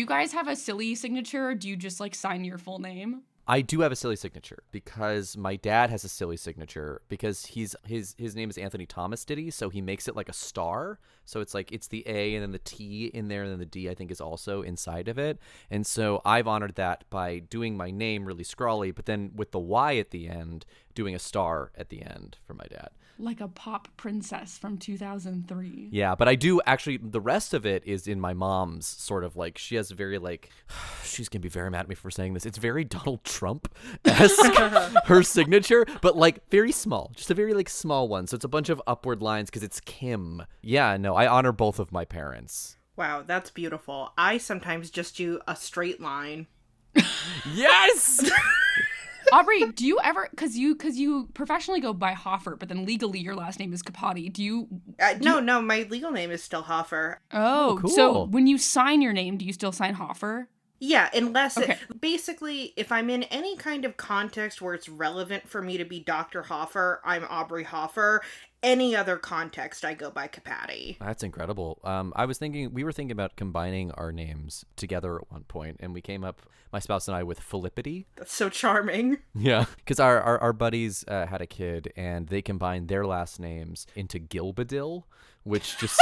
you guys have a silly signature, or do you just like sign your full name? I do have a silly signature because my dad has a silly signature because his name is Anthony Thomas Ditty, so he makes it like a star. So it's like it's the A and then the T in there, and then the D I think is also inside of it. And so I've honored that by doing my name really scrawly, but then with the Y at the end, doing a star at the end for my dad. Like a pop princess from 2003. Yeah, but I do actually, the rest of it is in my mom's sort of like, she has very like, she's going to be very mad at me for saying this. It's very Donald Trump-esque, her signature, but like very small, just a very like small one. So it's a bunch of upward lines because it's Kim. Yeah, no, I honor both of my parents. Wow, that's beautiful. I sometimes just do a straight line. Yes! Aubrey, do you ever, because you professionally go by Hoffer, but then legally your last name is Capote. No, my legal name is still Hoffer. Oh, cool. So when you sign your name, do you still sign Hoffer? Yeah, unless Okay. basically, if I'm in any kind of context where it's relevant for me to be Dr. Hoffer, I'm Aubrey Hoffer. Any other context, I go by Capote. That's incredible. We were thinking about combining our names together at one point, and we came up, my spouse and I, with Felippity. That's so charming. Yeah, because our buddies had a kid, and they combined their last names into Gilbadil, which just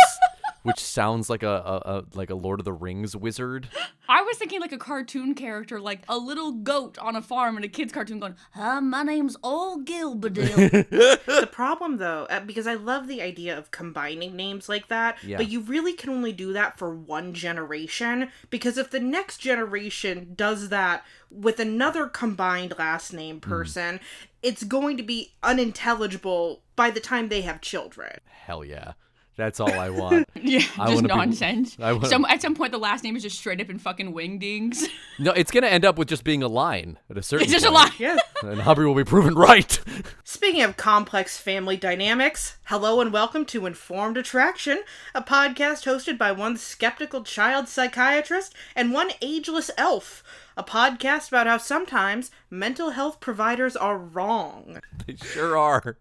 which sounds like a Lord of the Rings wizard. I was thinking like a cartoon character, like a little goat on a farm in a kid's cartoon going, my name's Old Gilbadil. The problem, though, because I love the idea of combining names like that, Yeah. but you really can only do that for one generation, because if the next generation does that with another combined last name person, it's going to be unintelligible by the time they have children. Hell yeah. That's all I want. Yeah, just nonsense. So at some point, the last name is just straight up in fucking wingdings. No, it's going to end up with just being a line at a certain It's just a point. line. Yeah. And Aubrey will be proven right. Speaking of complex family dynamics, hello and welcome to Informed Attraction, a podcast hosted by one skeptical child psychiatrist and one ageless elf. A podcast about how sometimes mental health providers are wrong. They sure are.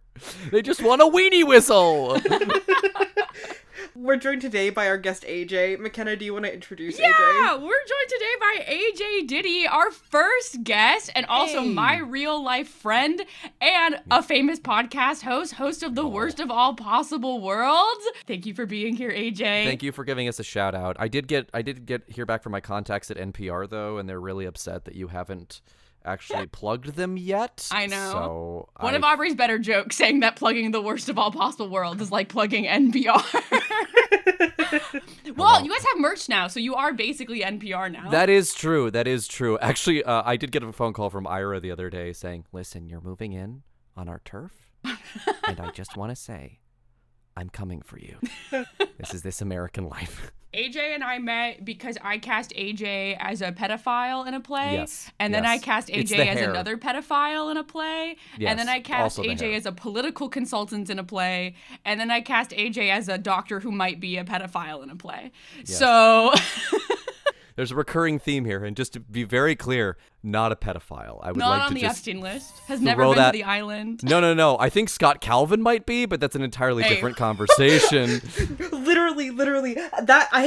They just want a weenie whistle. We're joined today by our guest AJ. McKenna, do you want to introduce AJ? Yeah, we're joined today by AJ Ditty, our first guest, and also my real life friend and a famous podcast host of the Worst of All Possible Worlds. Thank you for being here, AJ. Thank you for giving us a shout out. I did get hear back from my contacts at NPR though, and they're really upset that you haven't actually plugged them yet. I know. So One of Aubrey's better jokes saying that plugging the Worst of All Possible Worlds is like plugging NPR. Well, you guys have merch now, so you are basically NPR now. That is true. Actually, I did get a phone call from Ira the other day saying, listen, you're moving in on our turf, and I just want to say, I'm coming for you. This is This American Life. AJ and I met because I cast AJ as a pedophile in a play. Yes, And then yes. I cast It's AJ the as hair. another pedophile in a play. Yes, And then I cast also the AJ hair. as a political consultant in a play. And then I cast AJ as a doctor who might be a pedophile in a play. Yes. So There's a recurring theme here, and just to be very clear, not a pedophile. I would not like on to the just Epstein list. Has never throw been that- to the island. No. I think Scott Calvin might be, but that's an entirely different conversation. Literally, that I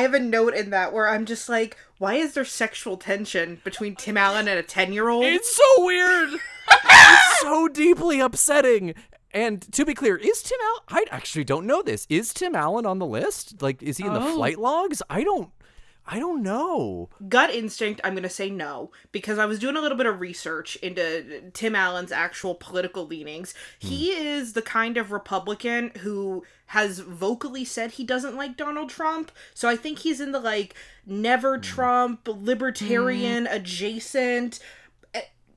have a note in that where I'm just like, why is there sexual tension between Tim Allen and a 10-year-old? It's so weird. It's so deeply upsetting. And to be clear, is Tim Allen? I actually don't know this. Is Tim Allen on the list? Like, is he in the flight logs? I don't know. Gut instinct, I'm going to say no, because I was doing a little bit of research into Tim Allen's actual political leanings. He is the kind of Republican who has vocally said he doesn't like Donald Trump, so I think he's in the, like, never Trump, libertarian, adjacent,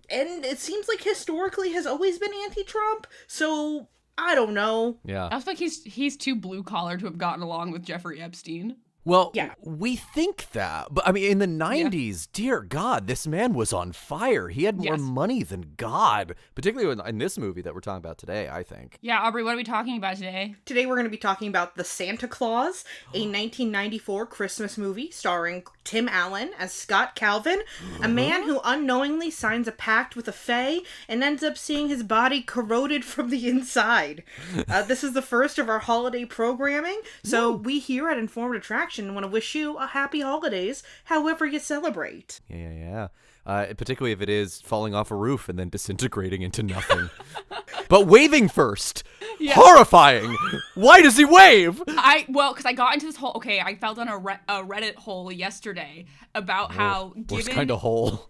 and it seems like historically has always been anti-Trump, so I don't know. Yeah. I feel like he's too blue collar to have gotten along with Jeffrey Epstein. Well, Yeah. we think that, but I mean, in the 90s, dear God, this man was on fire. He had more Yes. money than God, particularly in this movie that we're talking about today, I think. Yeah, Aubrey, what are we talking about today? Today we're going to be talking about The Santa Claus, a 1994 Christmas movie starring Tim Allen as Scott Calvin, a man who unknowingly signs a pact with a fae and ends up seeing his body corroded from the inside. This is the first of our holiday programming, so we here at Informed Attraction attraction and want to wish you a happy holidays, however you celebrate. Yeah. Particularly if it is falling off a roof and then disintegrating into nothing. But waving first. Yeah. Horrifying. Why does he wave? Because I got into this whole, I fell down a Reddit hole yesterday about how worst kind of hole.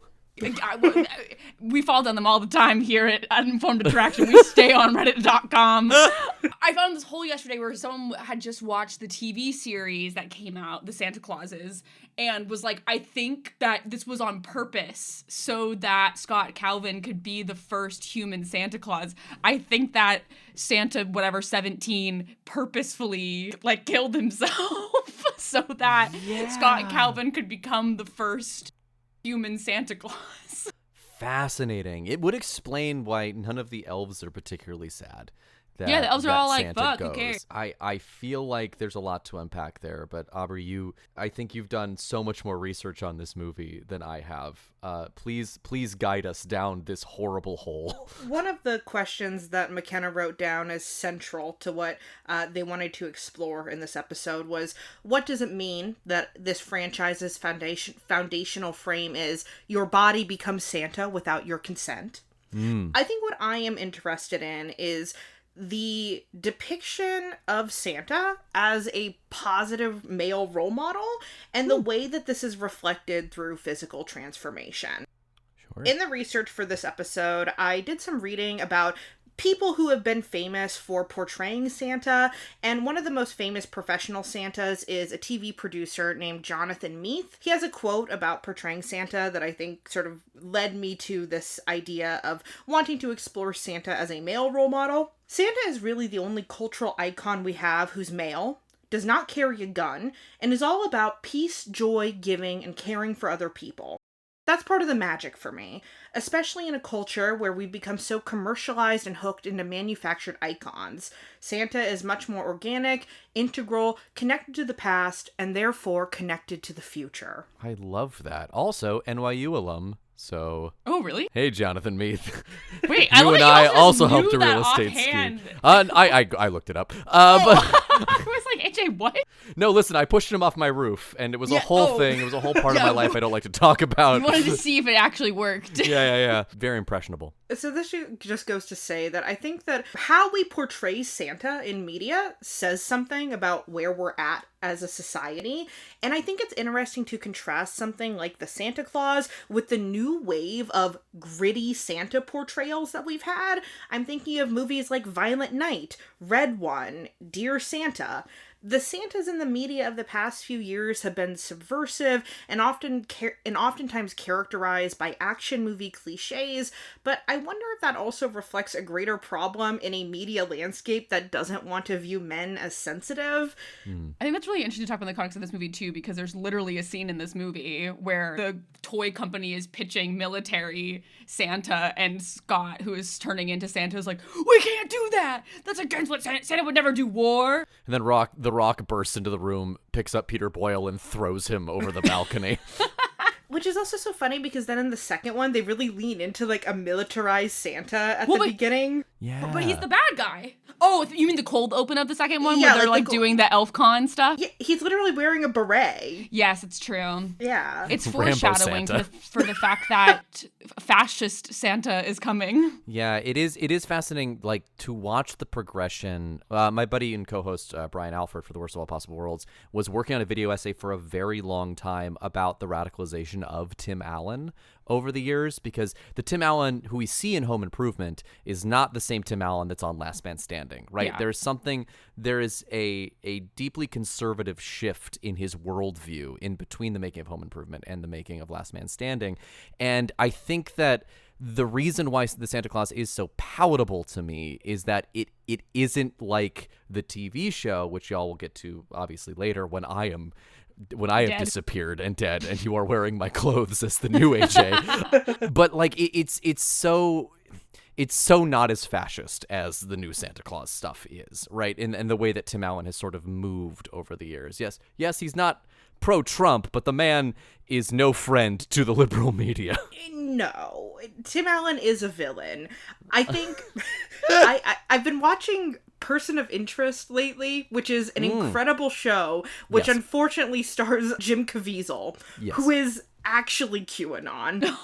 We fall down them all the time here at Uninformed Attraction. We stay on reddit.com. I found this hole yesterday where someone had just watched the TV series that came out, The Santa Clauses, and was like, I think that this was on purpose so that Scott Calvin could be the first human Santa Claus. I think that Santa, 17, purposefully killed himself so that Scott Calvin could become the first human Santa Claus. Fascinating. It would explain why none of the elves are particularly sad. The elves are all Santa fuck, goes. Who cares? I feel like there's a lot to unpack there, but Aubrey, I think you've done so much more research on this movie than I have. Please guide us down this horrible hole. One of the questions that Mackenna wrote down as central to what they wanted to explore in this episode was, what does it mean that this franchise's foundational frame is your body becomes Santa without your consent? I think what I am interested in is the depiction of Santa as a positive male role model and the way that this is reflected through physical transformation. Sure. In the research for this episode, I did some reading about people who have been famous for portraying Santa, and one of the most famous professional Santas is a TV producer named Jonathan Meath. He has a quote about portraying Santa that I think sort of led me to this idea of wanting to explore Santa as a male role model. Santa is really the only cultural icon we have who's male, does not carry a gun, and is all about peace, joy, giving, and caring for other people. That's part of the magic for me, especially in a culture where we've become so commercialized and hooked into manufactured icons. Santa is much more organic, integral, connected to the past, and therefore connected to the future. I love that. Also, NYU alum. So. Oh, really? Hey, Jonathan Meath. Wait, you and I also helped a real estate scheme. I looked it up. I was like, AJ, what? No, listen, I pushed him off my roof, and it was a whole thing. It was a whole part of my life I don't like to talk about. You wanted to see if it actually worked. Yeah. Very impressionable. So this just goes to say that I think that how we portray Santa in media says something about where we're at as a society. And I think it's interesting to contrast something like the Santa Claus with the new wave of gritty Santa portrayals that we've had. I'm thinking of movies like Violent Night, Red One, Dear Santa. The Santas in the media of the past few years have been subversive and oftentimes characterized by action movie cliches, but I wonder if that also reflects a greater problem in a media landscape that doesn't want to view men as sensitive. I think that's really interesting to talk about the context of this movie too, because there's literally a scene in this movie where the toy company is pitching military Santa, and Scott, who is turning into Santa, is like, we can't do that! That's against what Santa would never do war! And then The Rock bursts into the room, picks up Peter Boyle, and throws him over the balcony. Which is also so funny because then in the second one, they really lean into a militarized Santa at the beginning. Yeah. But he's the bad guy. Oh, you mean the cold open of the second one Yeah, where they're doing the elf con stuff? Yeah, he's literally wearing a beret. Yes, it's true. Yeah. It's foreshadowing for the fact that fascist Santa is coming. Yeah, it is fascinating, to watch the progression. My buddy and co-host, Brian Alford for The Worst of All Possible Worlds, was working on a video essay for a very long time about the radicalization of Tim Allen over the years, because the Tim Allen who we see in Home Improvement is not the same Tim Allen that's on Last Man Standing, right? Yeah. There is a deeply conservative shift in his worldview in between the making of Home Improvement and the making of Last Man Standing. And I think that the reason why the Santa Claus is so palatable to me is that it isn't like the TV show, which y'all will get to obviously later when I have disappeared and dead and you are wearing my clothes as the new AJ. But it's so not as fascist as the new Santa Claus stuff is, right? And the way that Tim Allen has sort of moved over the years. Yes, he's not pro-Trump, but the man is no friend to the liberal media. No, Tim Allen is a villain. I think I've been watching Person of Interest lately, which is an incredible show, which unfortunately stars Jim Caviezel, who is actually QAnon.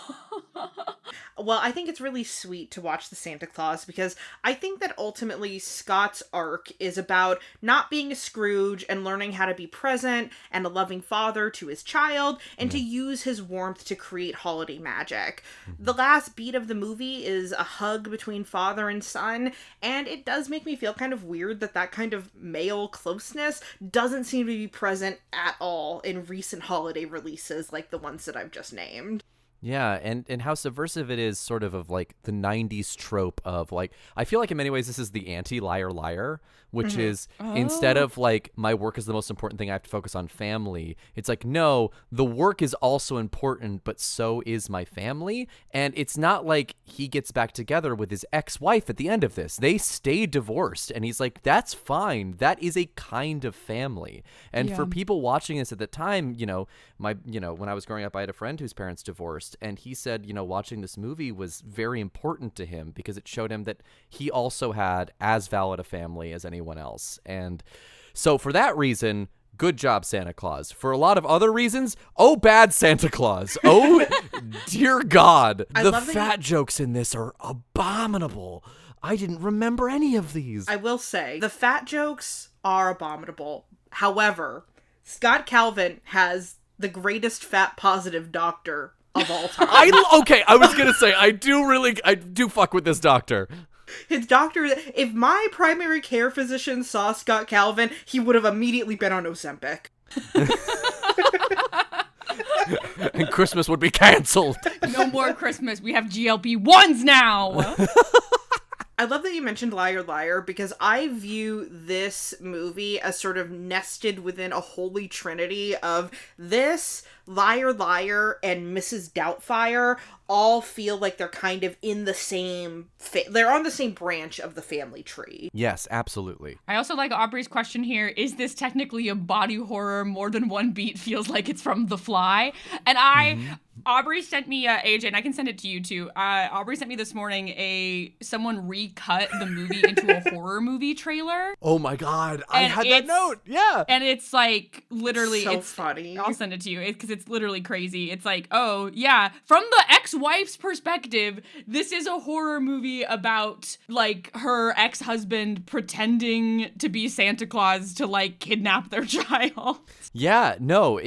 Well, I think it's really sweet to watch the Santa Claus because I think that ultimately Scott's arc is about not being a Scrooge and learning how to be present and a loving father to his child and to use his warmth to create holiday magic. The last beat of the movie is a hug between father and son, and it does make me feel kind of weird that that kind of male closeness doesn't seem to be present at all in recent holiday releases like the ones that I've just named. Yeah, and how subversive it is sort of like the 90s trope of like, I feel like in many ways this is the anti-liar liar, which is instead of like my work is the most important thing, I have to focus on family. It's like, no, the work is also important, but so is my family. And it's not like he gets back together with his ex-wife at the end of this. They stay divorced. And he's like, that's fine. That is a kind of family. And for people watching this at the time, when I was growing up, I had a friend whose parents divorced. And he said, watching this movie was very important to him because it showed him that he also had as valid a family as anyone else. And so for that reason, good job, Santa Claus. For a lot of other reasons, oh, bad Santa Claus. Oh, dear God. The fat jokes in this are abominable. I didn't remember any of these. I will say, the fat jokes are abominable. However, Scott Calvin has the greatest fat positive doctor of all time. I was gonna say I do fuck with this doctor. His doctor, if my primary care physician saw Scott Calvin, he would have immediately been on Ozempic. And Christmas would be canceled. No more Christmas. We have GLP-1s now. I love that you mentioned Liar Liar because I view this movie as sort of nested within a holy trinity of this, Liar Liar, and Mrs. Doubtfire all feel like they're kind of in the same they're on the same branch of the family tree. Yes, absolutely. I also like Aubrey's question here. Is this technically a body horror? More than one beat feels like it's from The Fly. And Aubrey sent me, AJ, and I can send it to you too. Aubrey sent me this morning someone recut the movie into a horror movie trailer. Oh my God. I had that note. Yeah. And it's like literally, it's funny. I'll send it to you because it's literally crazy. It's like, oh yeah, from the ex-wife's perspective, this is a horror movie about like her ex-husband pretending to be Santa Claus to like kidnap their child. Yeah, no,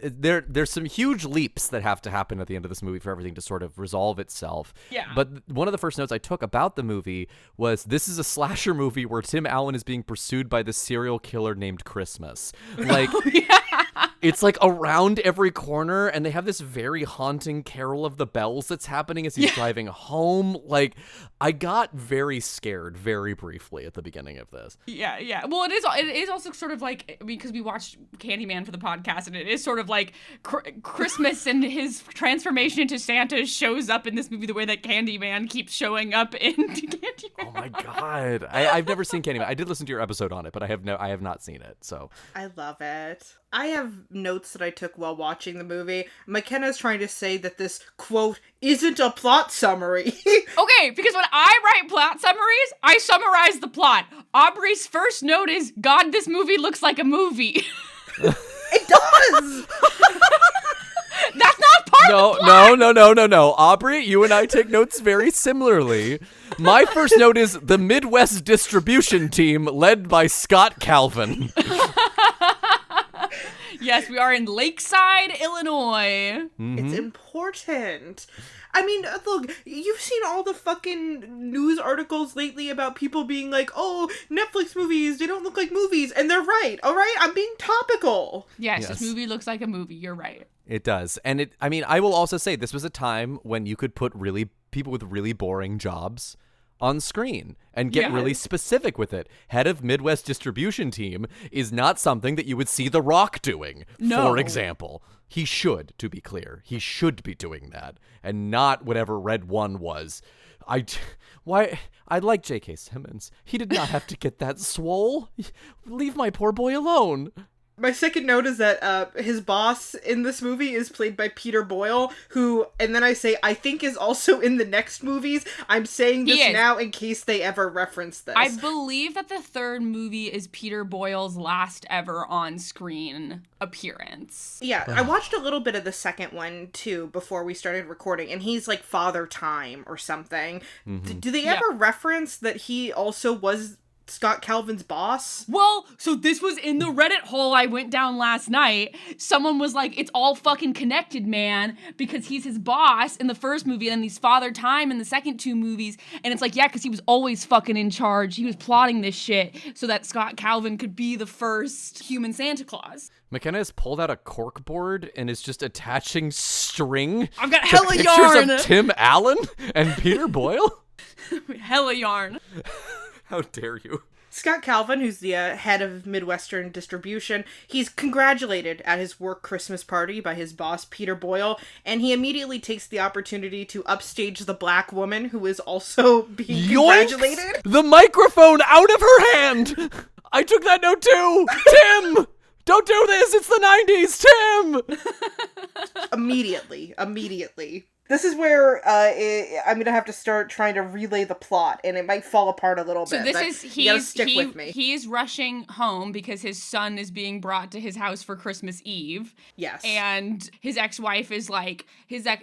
there's some huge leaps that have to happen at the end of this movie for everything to sort of resolve itself. Yeah. But one of the first notes I took about the movie was this is a slasher movie where Tim Allen is being pursued by this serial killer named Christmas. Like, it's like around every corner, and they have this very haunting Carol of the Bells that's happening as he's driving home. Like, I got very scared very briefly at the beginning of this. Yeah. Well, it is also sort of like, because we watched Candyman for the podcast, and it is sort of like Christmas and his transformation into Santa shows up in this movie the way that Candyman keeps showing up in Candyman. Oh my God. I've never seen Candyman. I did listen to your episode on it, but I have not seen it. So I love it. I have notes that I took while watching the movie. Mackenna's trying to say that this, quote, isn't a plot summary. Okay, because when I write plot summaries, I summarize the plot. Aubrey's first note is, God, this movie looks like a movie. It does! That's not part of the plot! No. Aubrey, you and I take notes very similarly. My first note is the Midwest distribution team led by Scott Calvin. Yes, we are in Lakeside, Illinois. Mm-hmm. It's important. I mean, look, you've seen all the fucking news articles lately about people being like, oh, Netflix movies, they don't look like movies. And they're right, all right? I'm being topical. Yes, this movie looks like a movie. You're right. It does. And I will also say this was a time when you could put people with really boring jobs on screen and get really specific with it. Head of Midwest distribution team is not something that you would see The Rock doing, for example. He should, to be clear. He should be doing that and not whatever Red One was. Why? I like J.K. Simmons. He did not have to get that swole. Leave my poor boy alone. My second note is that his boss in this movie is played by Peter Boyle, who, and then I say, I think is also in the next movies. I'm saying this now in case they ever reference this. I believe that the third movie is Peter Boyle's last ever on-screen appearance. Yeah, I watched a little bit of the second one, too, before we started recording, and he's like Father Time or something. Mm-hmm. Do they ever reference that he also was Scott Calvin's boss? Well, so this was in the Reddit hole I went down last night. Someone was like, it's all fucking connected, man, because he's his boss in the first movie and he's Father Time in the second two movies. And it's like, yeah, because he was always fucking in charge. He was plotting this shit so that Scott Calvin could be the first human Santa Claus. Mackenna has pulled out a cork board and is just attaching string. I've got hella yarn. Pictures of Tim Allen and Peter Boyle? Hella yarn. How dare you? Scott Calvin, who's the head of Midwestern distribution, he's congratulated at his work Christmas party by his boss, Peter Boyle, and he immediately takes the opportunity to upstage the black woman who is also being congratulated. The microphone out of her hand! I took that note too! Tim! Don't do this! It's the 90s, Tim! Immediately. This is where I'm going to have to start trying to relay the plot, and it might fall apart a little bit. So you gotta stick with me. He's rushing home because his son is being brought to his house for Christmas Eve. Yes. And his ex-wife is like,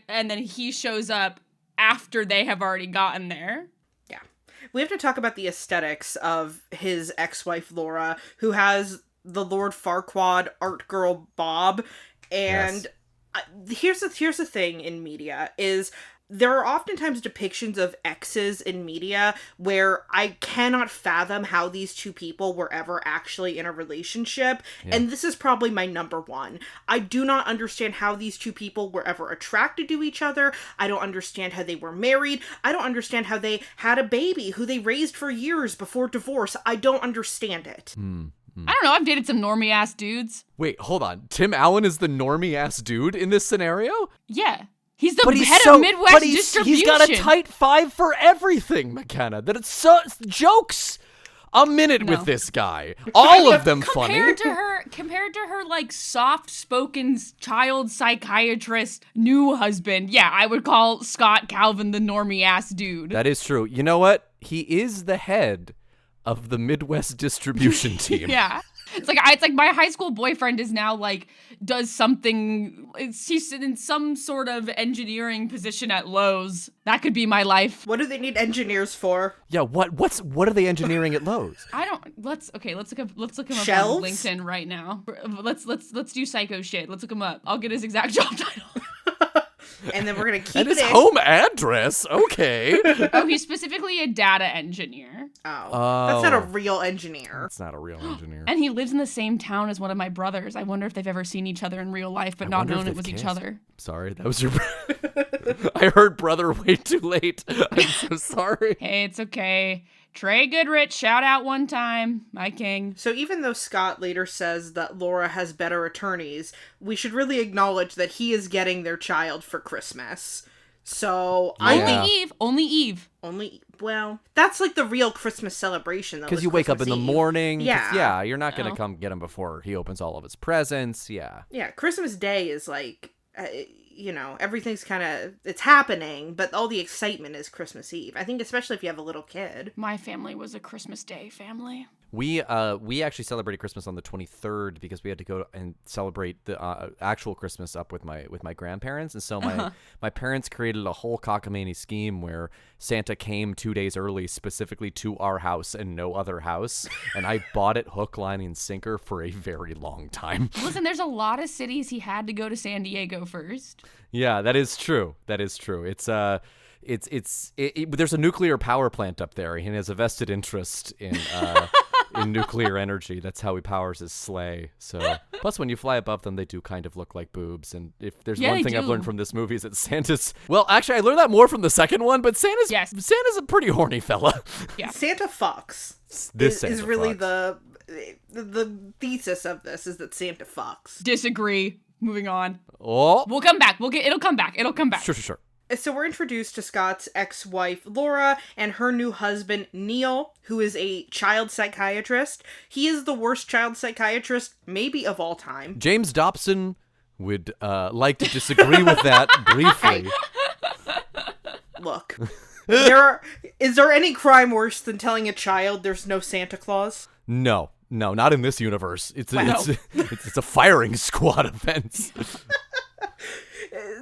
and then he shows up after they have already gotten there. Yeah. We have to talk about the aesthetics of his ex-wife, Laura, who has the Lord Farquaad art girl, Bob, and... Yes. Here's the thing in media is there are oftentimes depictions of exes in media where I cannot fathom how these two people were ever actually in a relationship. Yeah. And this is probably my number one. I do not understand how these two people were ever attracted to each other. I don't understand how they were married. I don't understand how they had a baby who they raised for years before divorce. I don't understand it. I don't know. I've dated some normie-ass dudes. Wait, hold on. Tim Allen is the normie-ass dude in this scenario? Yeah. He's the head of Midwest distribution. He's got a tight 5 for everything, Mackenna. That it's jokes a minute with this guy. All of them funny. Compared to her like soft-spoken child psychiatrist new husband, yeah, I would call Scott Calvin the normie-ass dude. That is true. You know what? He is the head of the Midwest distribution team. Yeah. It's like my high school boyfriend is now like does something. He's in some sort of engineering position at Lowe's. That could be my life. What do they need engineers for? Yeah, what are they engineering at Lowe's? I don't. Let's look him up Shelves? on LinkedIn right now. Let's do psycho shit. Let's look him up. I'll get his exact job title. And then we're going to keep and his home address. Okay. Oh, he's specifically a data engineer. Oh. That's not a real engineer. That's not a real engineer. And he lives in the same town as one of my brothers. I wonder if they've ever seen each other in real life, but not known it was each other. Sorry, that was your... I heard brother way too late. I'm so sorry. Hey, it's okay. Trey Goodrich, shout out one time, my king. So even though Scott later says that Laura has better attorneys, we should really acknowledge that he is getting their child for Christmas. So Only Eve. Well, that's like the real Christmas celebration, though. Because you wake up in the morning. Yeah. Yeah, you're not going to come get him before he opens all of his presents. Yeah. Yeah, Christmas Day is like... everything's kind of, it's happening, but all the excitement is Christmas Eve. I think especially if you have a little kid. My family was a Christmas Day family. We actually celebrated Christmas on the 23rd because we had to go and celebrate the actual Christmas up with my grandparents. And so my parents created a whole cockamamie scheme where Santa came 2 days early specifically to our house and no other house. And I bought it hook, line, and sinker for a very long time. Listen, there's a lot of cities he had to go to San Diego first. Yeah, that is true. It's there's a nuclear power plant up there. He has a vested interest in nuclear energy. That's how he powers his sleigh. So plus when you fly above them, they do kind of look like boobs. And if there's one thing I've learned from this movie is that Santa's, well, actually I learned that more from the second one, but Santa's a pretty horny fella. Yeah. Santa fucks. This is really the thesis of this is that Santa fucks. Disagree. Moving on. Oh. We'll come back. It'll come back. Sure. So we're introduced to Scott's ex-wife, Laura, and her new husband, Neil, who is a child psychiatrist. He is the worst child psychiatrist, maybe of all time. James Dobson would like to disagree with that briefly. Look, is there any crime worse than telling a child there's no Santa Claus? No, not in this universe. It's Wow. it's a firing squad offense.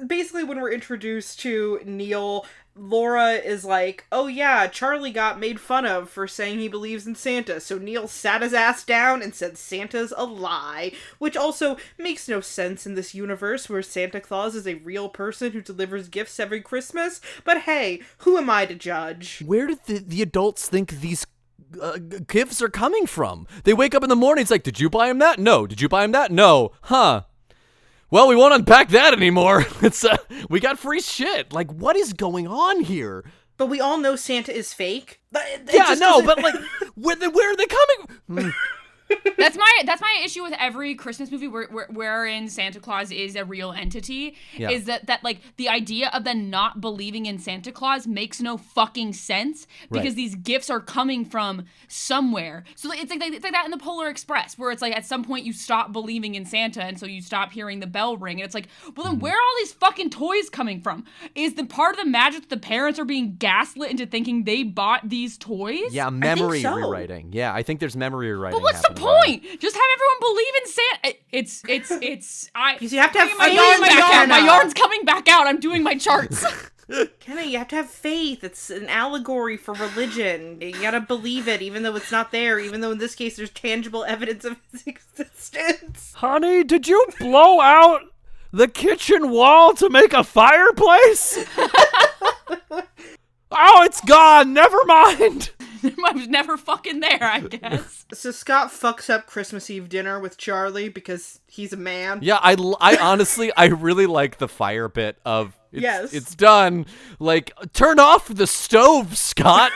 Basically, when we're introduced to Neil, Laura is like, oh yeah, Charlie got made fun of for saying he believes in Santa, so Neil sat his ass down and said Santa's a lie, which also makes no sense in this universe where Santa Claus is a real person who delivers gifts every Christmas, but hey, who am I to judge? Where did the adults think these gifts are coming from? They wake up in the morning, it's like, did you buy him that? No. Did you buy him that? No. Huh. Well, we won't unpack that anymore. It's we got free shit. Like, what is going on here? But we all know Santa is fake. But like, where are they coming? That's my issue with every Christmas movie wherein Santa Claus is a real entity. Yeah. Is that like the idea of them not believing in Santa Claus makes no fucking sense because Right. these gifts are coming from somewhere. So it's like that in the Polar Express where it's like at some point you stop believing in Santa and so you stop hearing the bell ring and it's like, well then where are all these fucking toys coming from? Is the part of the magic that the parents are being gaslit into thinking they bought these toys? Yeah, memory so. rewriting. Yeah, I think there's memory rewriting. But what's the happening point? Just have everyone believe in Santa. It's. Because you have to have my faith, yarn back out. Kenna. My yarn's coming back out. I'm doing my charts. Kenna, you have to have faith. It's an allegory for religion. You gotta believe it, even though it's not there, even though in this case there's tangible evidence of its existence. Honey, did you blow out the kitchen wall to make a fireplace? Oh, it's gone. Never mind. I was never fucking there, I guess. So Scott fucks up Christmas Eve dinner with Charlie because he's a man. Yeah, I honestly, I really like the fire bit of, Yes. it's done. Like, turn off the stove, Scott.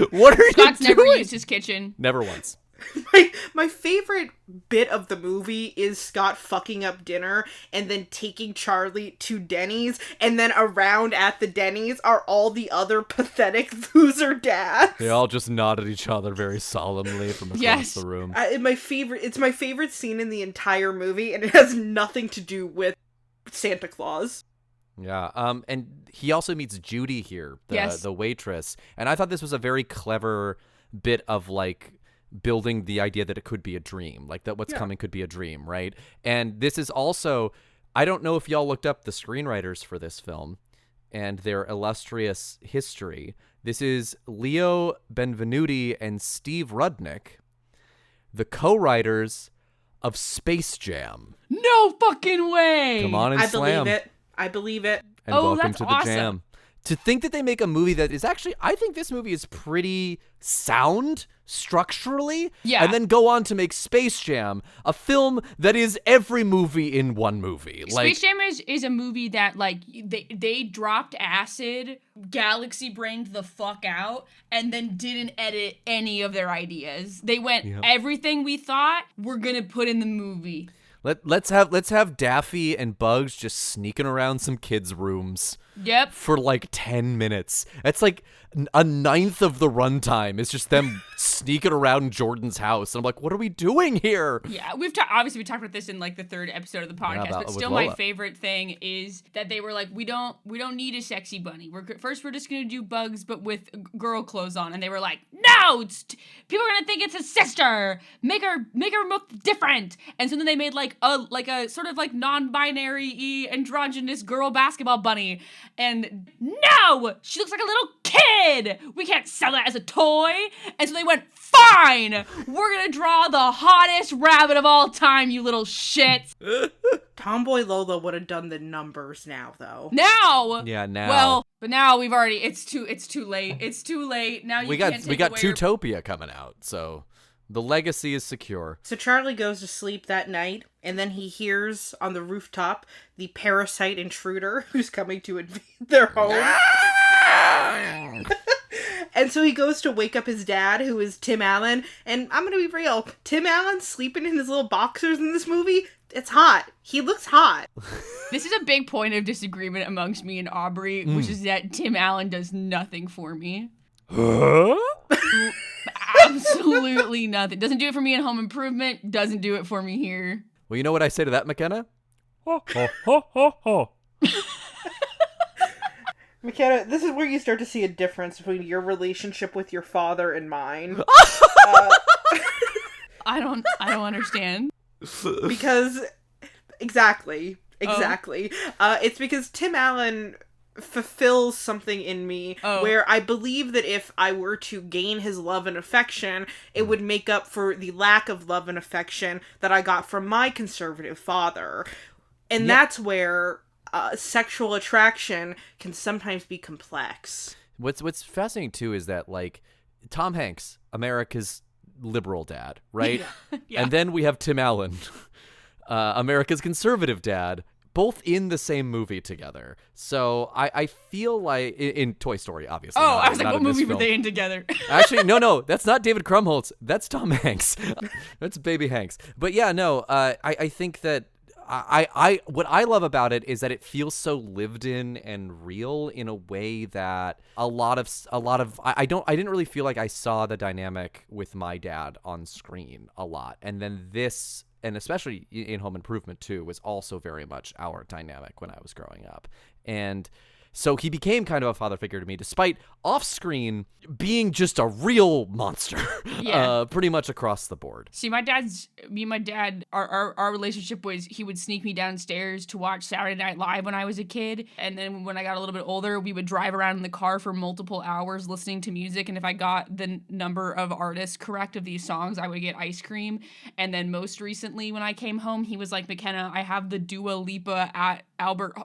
What are Scott's you never doing? used his kitchen. Never once. My favorite bit of the movie is Scott fucking up dinner and then taking Charlie to Denny's, and then around at the Denny's are all the other pathetic loser dads. They all just nod at each other very solemnly from across Yes. the room. It's my favorite scene in the entire movie, and it has nothing to do with Santa Claus. Yeah, and he also meets Judy here, Yes. the waitress, and I thought this was a very clever bit of, like, building the idea that it could be a dream, like that what's coming could be a dream, right? And this is also, I don't know if y'all looked up the screenwriters for this film and their illustrious history. This is Leo Benvenuti and Steve Rudnick, the co-writers of Space Jam. No fucking way. Come on and I slam. believe it. And Oh, welcome that's to the awesome. jam. To think that they make a movie that is actually, I think this movie is pretty sound structurally. Yeah. And then go on to make Space Jam, a film that is every movie in one movie. Space Jam is a movie that, like, they dropped acid, galaxy brained the fuck out, and then didn't edit any of their ideas. They went, everything we thought, we're gonna put in the movie. Let's have Daffy and Bugs just sneaking around some kids' rooms. Yep. For like 10 minutes. That's like a ninth of the runtime. It's just them sneaking around Jordan's house. And I'm like, what are we doing here? Yeah, obviously we talked about this in like the third episode of the podcast, about- but with still my Lola. favorite thing is that they were like, we don't need a sexy bunny. We're just gonna do Bugs, but with girl clothes on, and they were like, no, people are gonna think it's his sister. Make her look different. And so then they made like a sort of like non-binary androgynous girl basketball bunny. And no, she looks like a little kid. We can't sell that as a toy. And so they went, fine, we're gonna draw the hottest rabbit of all time, you little shits. Tomboy Lola would have done the numbers now, though. Now. Yeah, now. Well, but now we've already. It's too late. It's too late. Now we can't got take away your- Zootopia coming out, so the legacy is secure. So Charlie goes to sleep that night, and then he hears on the rooftop the parasite intruder who's coming to invade their home. And so he goes to wake up his dad, who is Tim Allen. And I'm going to be real. Tim Allen sleeping in his little boxers in this movie, It's hot. He looks hot. This is a big point of disagreement amongst me and Aubrey, which is that Tim Allen does nothing for me. Huh? Absolutely nothing. Doesn't do it for me in Home Improvement. Doesn't do it for me here. Well, you know what I say to that, Mackenna? Mackenna, this is where you start to see a difference between your relationship with your father and mine. I don't understand. Because exactly. It's because Tim Allen fulfills something in me where I believe that if I were to gain his love and affection, it would make up for the lack of love and affection that I got from my conservative father. And that's where sexual attraction can sometimes be complex. What's fascinating too is that, like, Tom Hanks, America's liberal dad, right? Yeah. And then we have Tim Allen, America's conservative dad, both in the same movie together. So I feel like in Toy Story, obviously. Oh, I was like, what movie were they in together? Actually, no, that's not David Krumholtz. That's Tom Hanks. That's Baby Hanks. But yeah, no, I think that I what I love about it is that it feels so lived in and real in a way that a lot of I didn't really feel like I saw the dynamic with my dad on screen a lot. And then this, and especially in Home Improvement too, was also very much our dynamic when I was growing up. And so he became kind of a father figure to me, despite off-screen being just a real monster, pretty much across the board. See, me and my dad, our relationship was he would sneak me downstairs to watch Saturday Night Live when I was a kid. And then when I got a little bit older, we would drive around in the car for multiple hours listening to music. And if I got the number of artists correct of these songs, I would get ice cream. And then most recently when I came home, he was like, Mackenna, I have the Dua Lipa at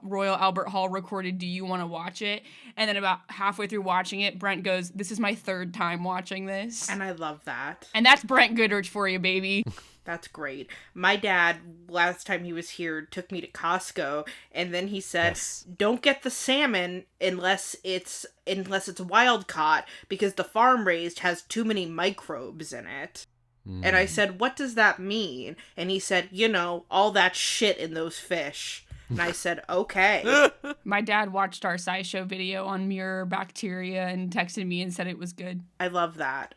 Royal Albert Hall recorded. Do you want to watch it? And then about halfway through watching it, Brent goes, this is my third time watching this. And I love that. And that's Brent Goodrich for you, baby. That's great. My dad, last time he was here, took me to Costco, and then he said, don't get the salmon unless it's wild caught, because the farm raised has too many microbes in it. And I said, what does that mean? And he said, all that shit in those fish. And I said, okay. My dad watched our SciShow video on mirror bacteria and texted me and said it was good. I love that.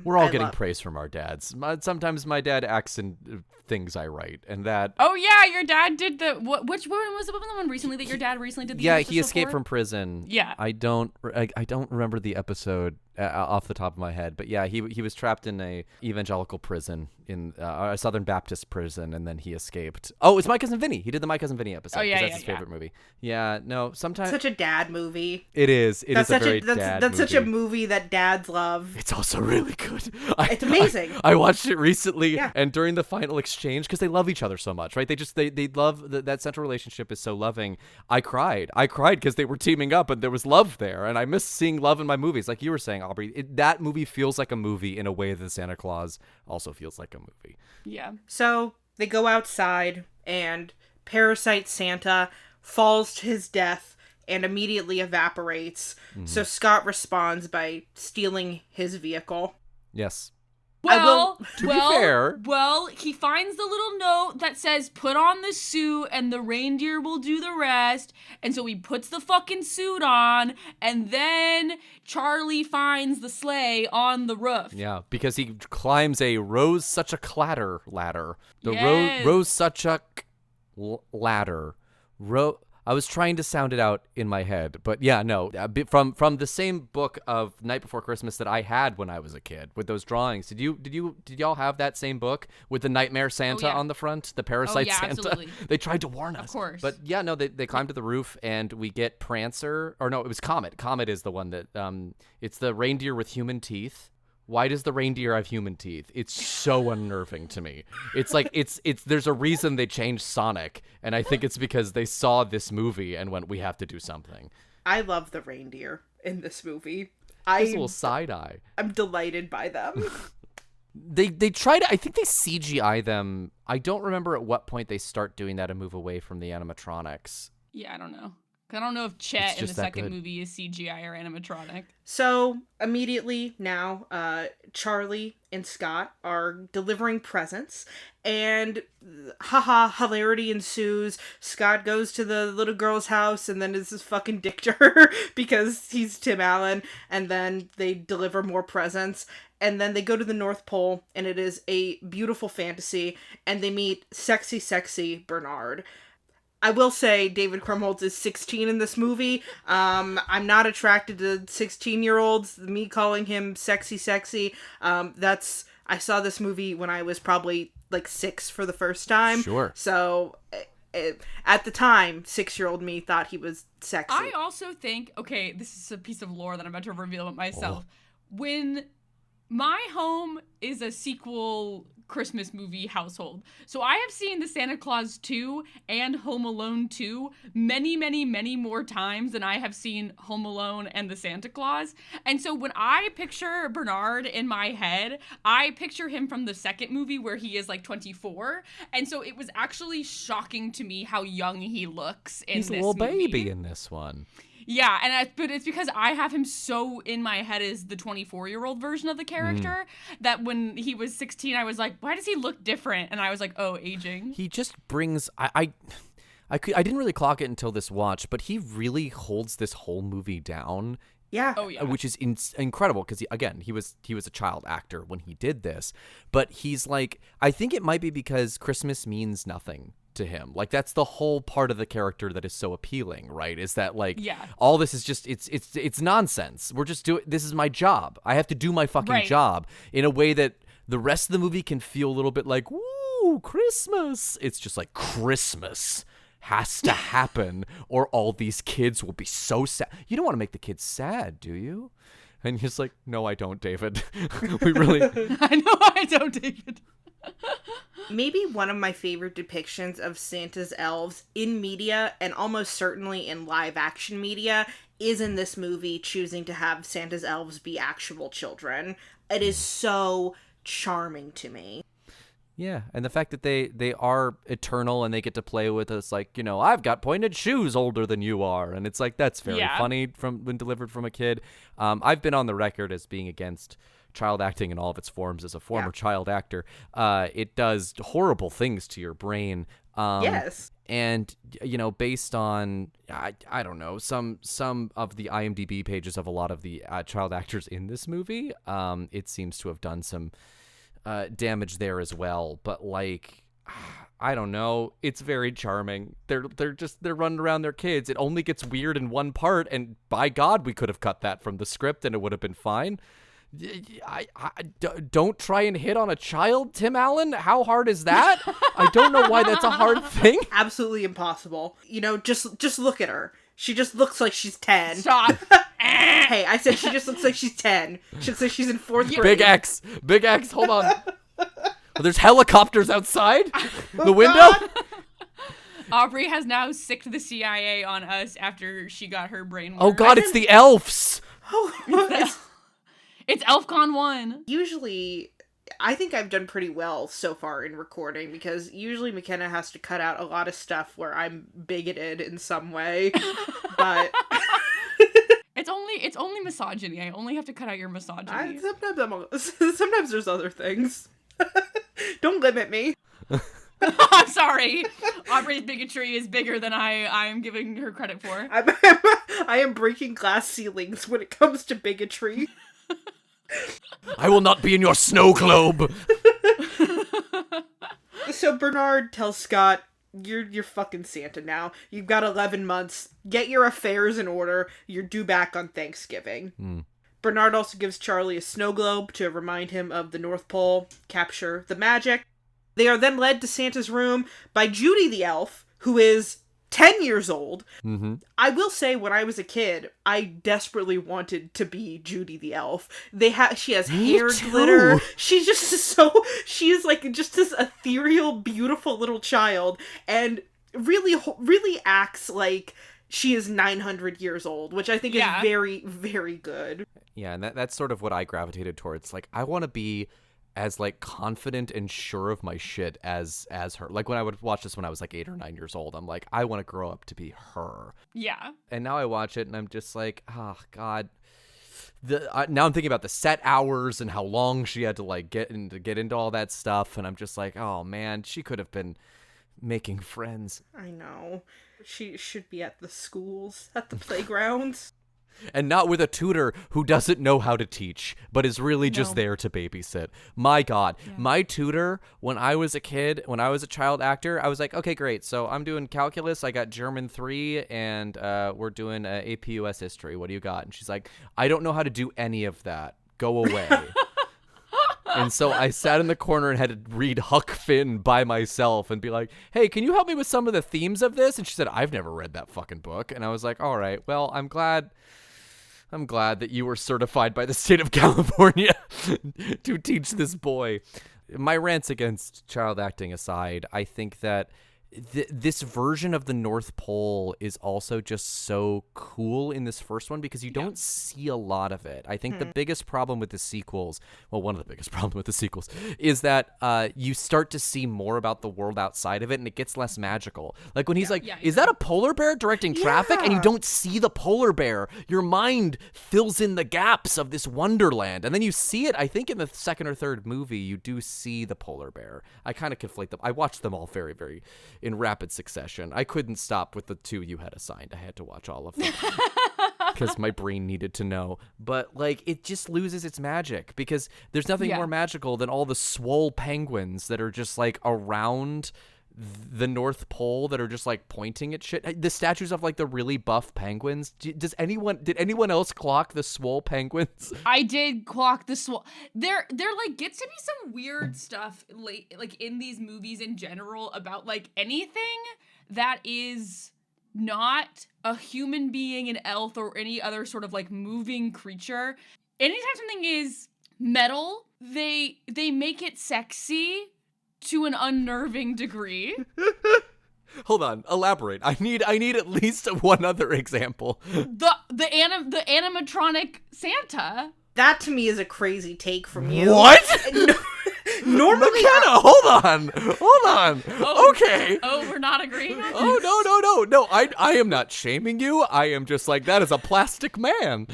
We're all getting praise from our dads. Sometimes my dad acts in things I write, and that... Oh, yeah, your dad did which one was the one recently that your dad recently did the Yeah, he escaped from prison. Yeah. I don't remember the episode off the top of my head, but yeah, he was trapped in a evangelical prison, in a Southern Baptist prison, and then he escaped. Oh, it's My Cousin Vinny. He did the My Cousin Vinny episode. Oh, yeah, that's his favorite movie. Yeah, no, sometimes... Such a dad movie. It is. That's a very dad movie. That's such a movie that dads love. It's also really good. It's amazing. I watched it recently, and during the final exchange, because they love each other so much, right? They love that central relationship is so loving. I cried because they were teaming up, and there was love there, and I miss seeing love in my movies, like you were saying, Aubrey. That movie feels like a movie in a way that Santa Claus also feels like a movie. Yeah. So they go outside, and Parasite Santa falls to his death and immediately evaporates. So Scott responds by stealing his vehicle. Yes. Well, to be fair. Well, he finds the little note that says, put on the suit and the reindeer will do the rest. And so he puts the fucking suit on, and then Charlie finds the sleigh on the roof. Yeah, because he climbs a rose such a clatter ladder. The Yes. rose such a ladder. I was trying to sound it out in my head, but yeah, no. From the same book of Night Before Christmas that I had when I was a kid with those drawings. Did y'all have that same book with the Nightmare Santa on the front, the Parasite Santa? Absolutely. They tried to warn us. Of course. But yeah, no, they climbed to the roof and we get Prancer, or no, it was Comet. Comet is the one that it's the reindeer with human teeth. Why does the reindeer have human teeth? It's so unnerving to me. It's like it's there's a reason they changed Sonic, and I think it's because they saw this movie and went, we have to do something. I love the reindeer in this movie. This little side eye. I'm delighted by them. They try to, I think they CGI them. I don't remember at what point they start doing that and move away from the animatronics. Yeah, I don't know. I don't know if Chet in the just that second good. movie is CGI or animatronic. So immediately now, Charlie and Scott are delivering presents, and hilarity ensues. Scott goes to the little girl's house and then is this fucking dick to her because he's Tim Allen, and then they deliver more presents. And then they go to the North Pole, and it is a beautiful fantasy, and they meet sexy Bernard. I will say David Krumholtz is 16 in this movie. I'm not attracted to 16-year-olds. Me calling him sexy. I saw this movie when I was probably like 6 for the first time. Sure. So at the time, 6-year-old me thought he was sexy. I also think, okay, this is a piece of lore that I'm about to reveal about myself. When my home is a sequel Christmas movie household. So I have seen the Santa Claus 2 and Home Alone 2 many more times than I have seen Home Alone and the Santa Claus. And so when I picture Bernard in my head, I picture him from the second movie where he is like 24. And so it was actually shocking to me how young he looks in He's this a little movie. baby in this one. Yeah, but it's because I have him so in my head as the 24-year-old version of the character that when he was 16, I was like, why does he look different? And I was like, oh, aging. He just brings I didn't really clock it until this watch, but he really holds this whole movie down. Yeah. Oh yeah. Which is incredible because he was a child actor when he did this, but he's like, I think it might be because Christmas means nothing to him. Like that's the whole part of the character that is so appealing, right? Is that like all this is just it's nonsense. We're just doing, this is my job. I have to do my fucking job in a way that the rest of the movie can feel a little bit like, woo, Christmas. It's just like Christmas has to happen or all these kids will be so sad. You don't want to make the kids sad, do you? And he's like, no, I don't, David. We really I know I don't, David. Maybe one of my favorite depictions of Santa's elves in media, and almost certainly in live action media, is in this movie choosing to have Santa's elves be actual children. It is so charming to me. Yeah, and the fact that they are eternal and they get to play with us, like, you know, I've got pointed shoes older than you are, and it's like, that's very funny when delivered from a kid. I've been on the record as being against child acting in all of its forms as a former child actor. It does horrible things to your brain. Yes. And, you know, based on, I don't know, some of the IMDb pages of a lot of the child actors in this movie, it seems to have done some damage there as well. But, like, I don't know. It's very charming. They're running around their kids. It only gets weird in one part, and by God, we could have cut that from the script and it would have been fine. Don't try and hit on a child, Tim Allen. How hard is that? I don't know why that's a hard thing. Absolutely impossible. You know, just look at her. She just looks like she's 10. Stop. Hey, I said she just looks like she's 10. She looks like she's in 4th grade. Big X. Hold on. There's helicopters outside the window. God. Aubrey has now sicked the CIA on us after she got her brain. Oh God, it's the elves. It's ElfCon 1. Usually, I think I've done pretty well so far in recording, because usually Mackenna has to cut out a lot of stuff where I'm bigoted in some way, but... It's only misogyny. I only have to cut out your misogyny. Sometimes there's other things. Don't limit me. I'm sorry. Aubrey's bigotry is bigger than I am giving her credit for. I am breaking glass ceilings when it comes to bigotry. I will not be in your snow globe. So Bernard tells Scott, you're fucking Santa now. You've got 11 months. Get your affairs in order. You're due back on Thanksgiving. Bernard also gives Charlie a snow globe to remind him of the North Pole, capture the magic. They are then led to Santa's room by Judy the elf, who is 10 years old. Mm-hmm. I will say, when I was a kid, I desperately wanted to be Judy the elf. She has hair glitter. She is like just this ethereal, beautiful little child, and really acts like she is 900 years old, which I think is very, very good. Yeah, and that's sort of what I gravitated towards. Like, I want to be as like confident and sure of my shit as her. Like when I would watch this when I was like 8 or 9 years old, I'm like, I want to grow up to be her. Yeah. And now I watch it and I'm just like, oh God. Now I'm thinking about the set hours and how long she had to like get into all that stuff, and I'm just like, oh man, she could have been making friends. I know. She should be at the schools, at the playgrounds. And not with a tutor who doesn't know how to teach, but is really just there to babysit. My God. Yeah. My tutor, when I was a kid, when I was a child actor, I was like, okay, great. So I'm doing calculus. I got German 3, and we're doing AP US history. What do you got? And she's like, I don't know how to do any of that. Go away. And so I sat in the corner and had to read Huck Finn by myself and be like, hey, can you help me with some of the themes of this? And she said, I've never read that fucking book. And I was like, all right, well, I'm glad that you were certified by the state of California to teach this boy. My rants against child acting aside, I think that this version of the North Pole is also just so cool in this first one because you don't see a lot of it. I think the biggest problem with the sequels, well, one of the biggest problems with the sequels is that you start to see more about the world outside of it and it gets less magical. Like when he's is that a polar bear directing traffic? And you don't see the polar bear. Your mind fills in the gaps of this wonderland. And then you see it, I think in the second or third movie, you do see the polar bear. I kind of conflate them. I watched them all very, very in rapid succession. I couldn't stop with the 2 you had assigned. I had to watch all of them because my brain needed to know. But like, it just loses its magic because there's nothing more magical than all the swole penguins that are just like around the North Pole that are just like pointing at shit. The statues of like the really buff penguins. Did anyone else clock the swole penguins? I did clock the swole. There like gets to be some weird stuff like in these movies in general about like anything that is not a human being, an elf, or any other sort of like moving creature. Anytime something is metal, they make it sexy to an unnerving degree. Hold on, elaborate. I need at least one other example. The animatronic Santa. That to me is a crazy take from you. What? Normally, Mackenna, hold on. Oh, okay. Oh, we're not agreeing on Oh, no. I am not shaming you. I am just like, that is a plastic man.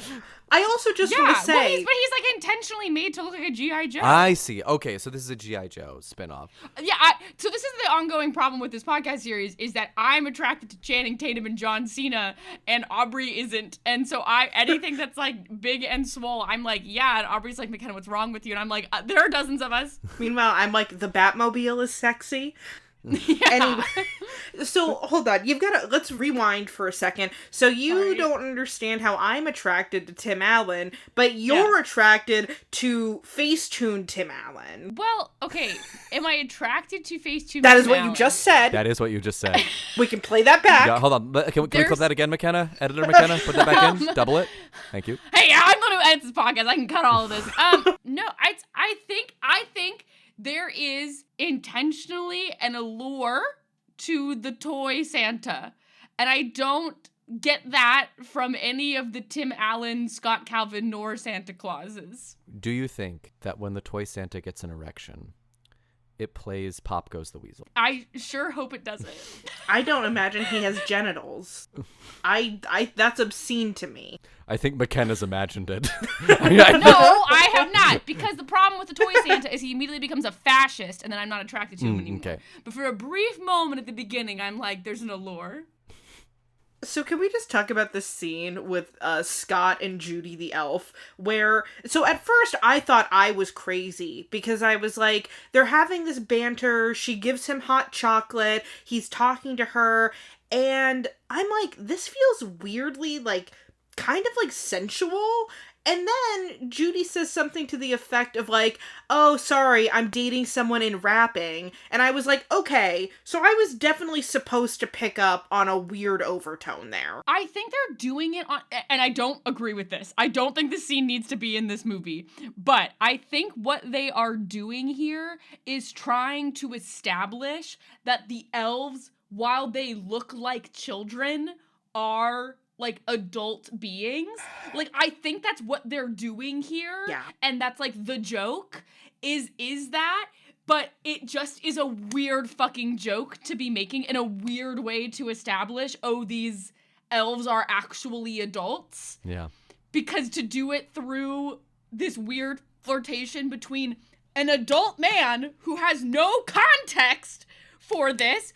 I also just want to say... but he's like intentionally made to look like a G.I. Joe. I see. Okay, so this is a G.I. Joe spinoff. Yeah, so this is the ongoing problem with this podcast series, is that I'm attracted to Channing Tatum and John Cena, and Aubrey isn't. And so anything that's like big and swole, I'm like, yeah, and Aubrey's like, Mackenna, what's wrong with you? And I'm like, there are dozens of us. Meanwhile, I'm like, the Batmobile is sexy. Yeah. Anyway, so hold on, let's rewind for a second. So you don't understand how I'm attracted to Tim Allen, but you're attracted to Facetune Tim Allen. Well, okay, am I attracted to Facetune? That is what you just said. That is what you just said. We can play that back. Yeah, hold on, can we clip that again, Mackenna? Editor Mackenna, put that back in. Double it. Thank you. Hey, I'm gonna edit this podcast. I can cut all of this. No, I think there is intentionally an allure to the toy Santa. And I don't get that from any of the Tim Allen, Scott Calvin, nor Santa Clauses. Do you think that when the toy Santa gets an erection, it plays Pop Goes the Weasel? I sure hope it doesn't. I don't imagine he has genitals. That's obscene to me. I think McKenna's imagined it. No, I have not. Because the problem with the toy Santa is he immediately becomes a fascist, and then I'm not attracted to him anymore. Okay. But for a brief moment at the beginning, I'm like, there's an allure. So can we just talk about this scene with Scott and Judy the elf, where, so at first I thought I was crazy, because I was like, they're having this banter, she gives him hot chocolate, he's talking to her, and I'm like, this feels weirdly, like, kind of, like, sensual. And then Judy says something to the effect of like, oh, sorry, I'm dating someone in rapping. And I was like, okay, so I was definitely supposed to pick up on a weird overtone there. I think they're doing it on, and I don't agree with this. I don't think this scene needs to be in this movie. But I think what they are doing here is trying to establish that the elves, while they look like children, are like adult beings. Like, I think that's what they're doing here. Yeah. And that's like the joke. is that, but it just is a weird fucking joke to be making in a weird way to establish, oh, these elves are actually adults. Yeah. Because to do it through this weird flirtation between an adult man who has no context for this,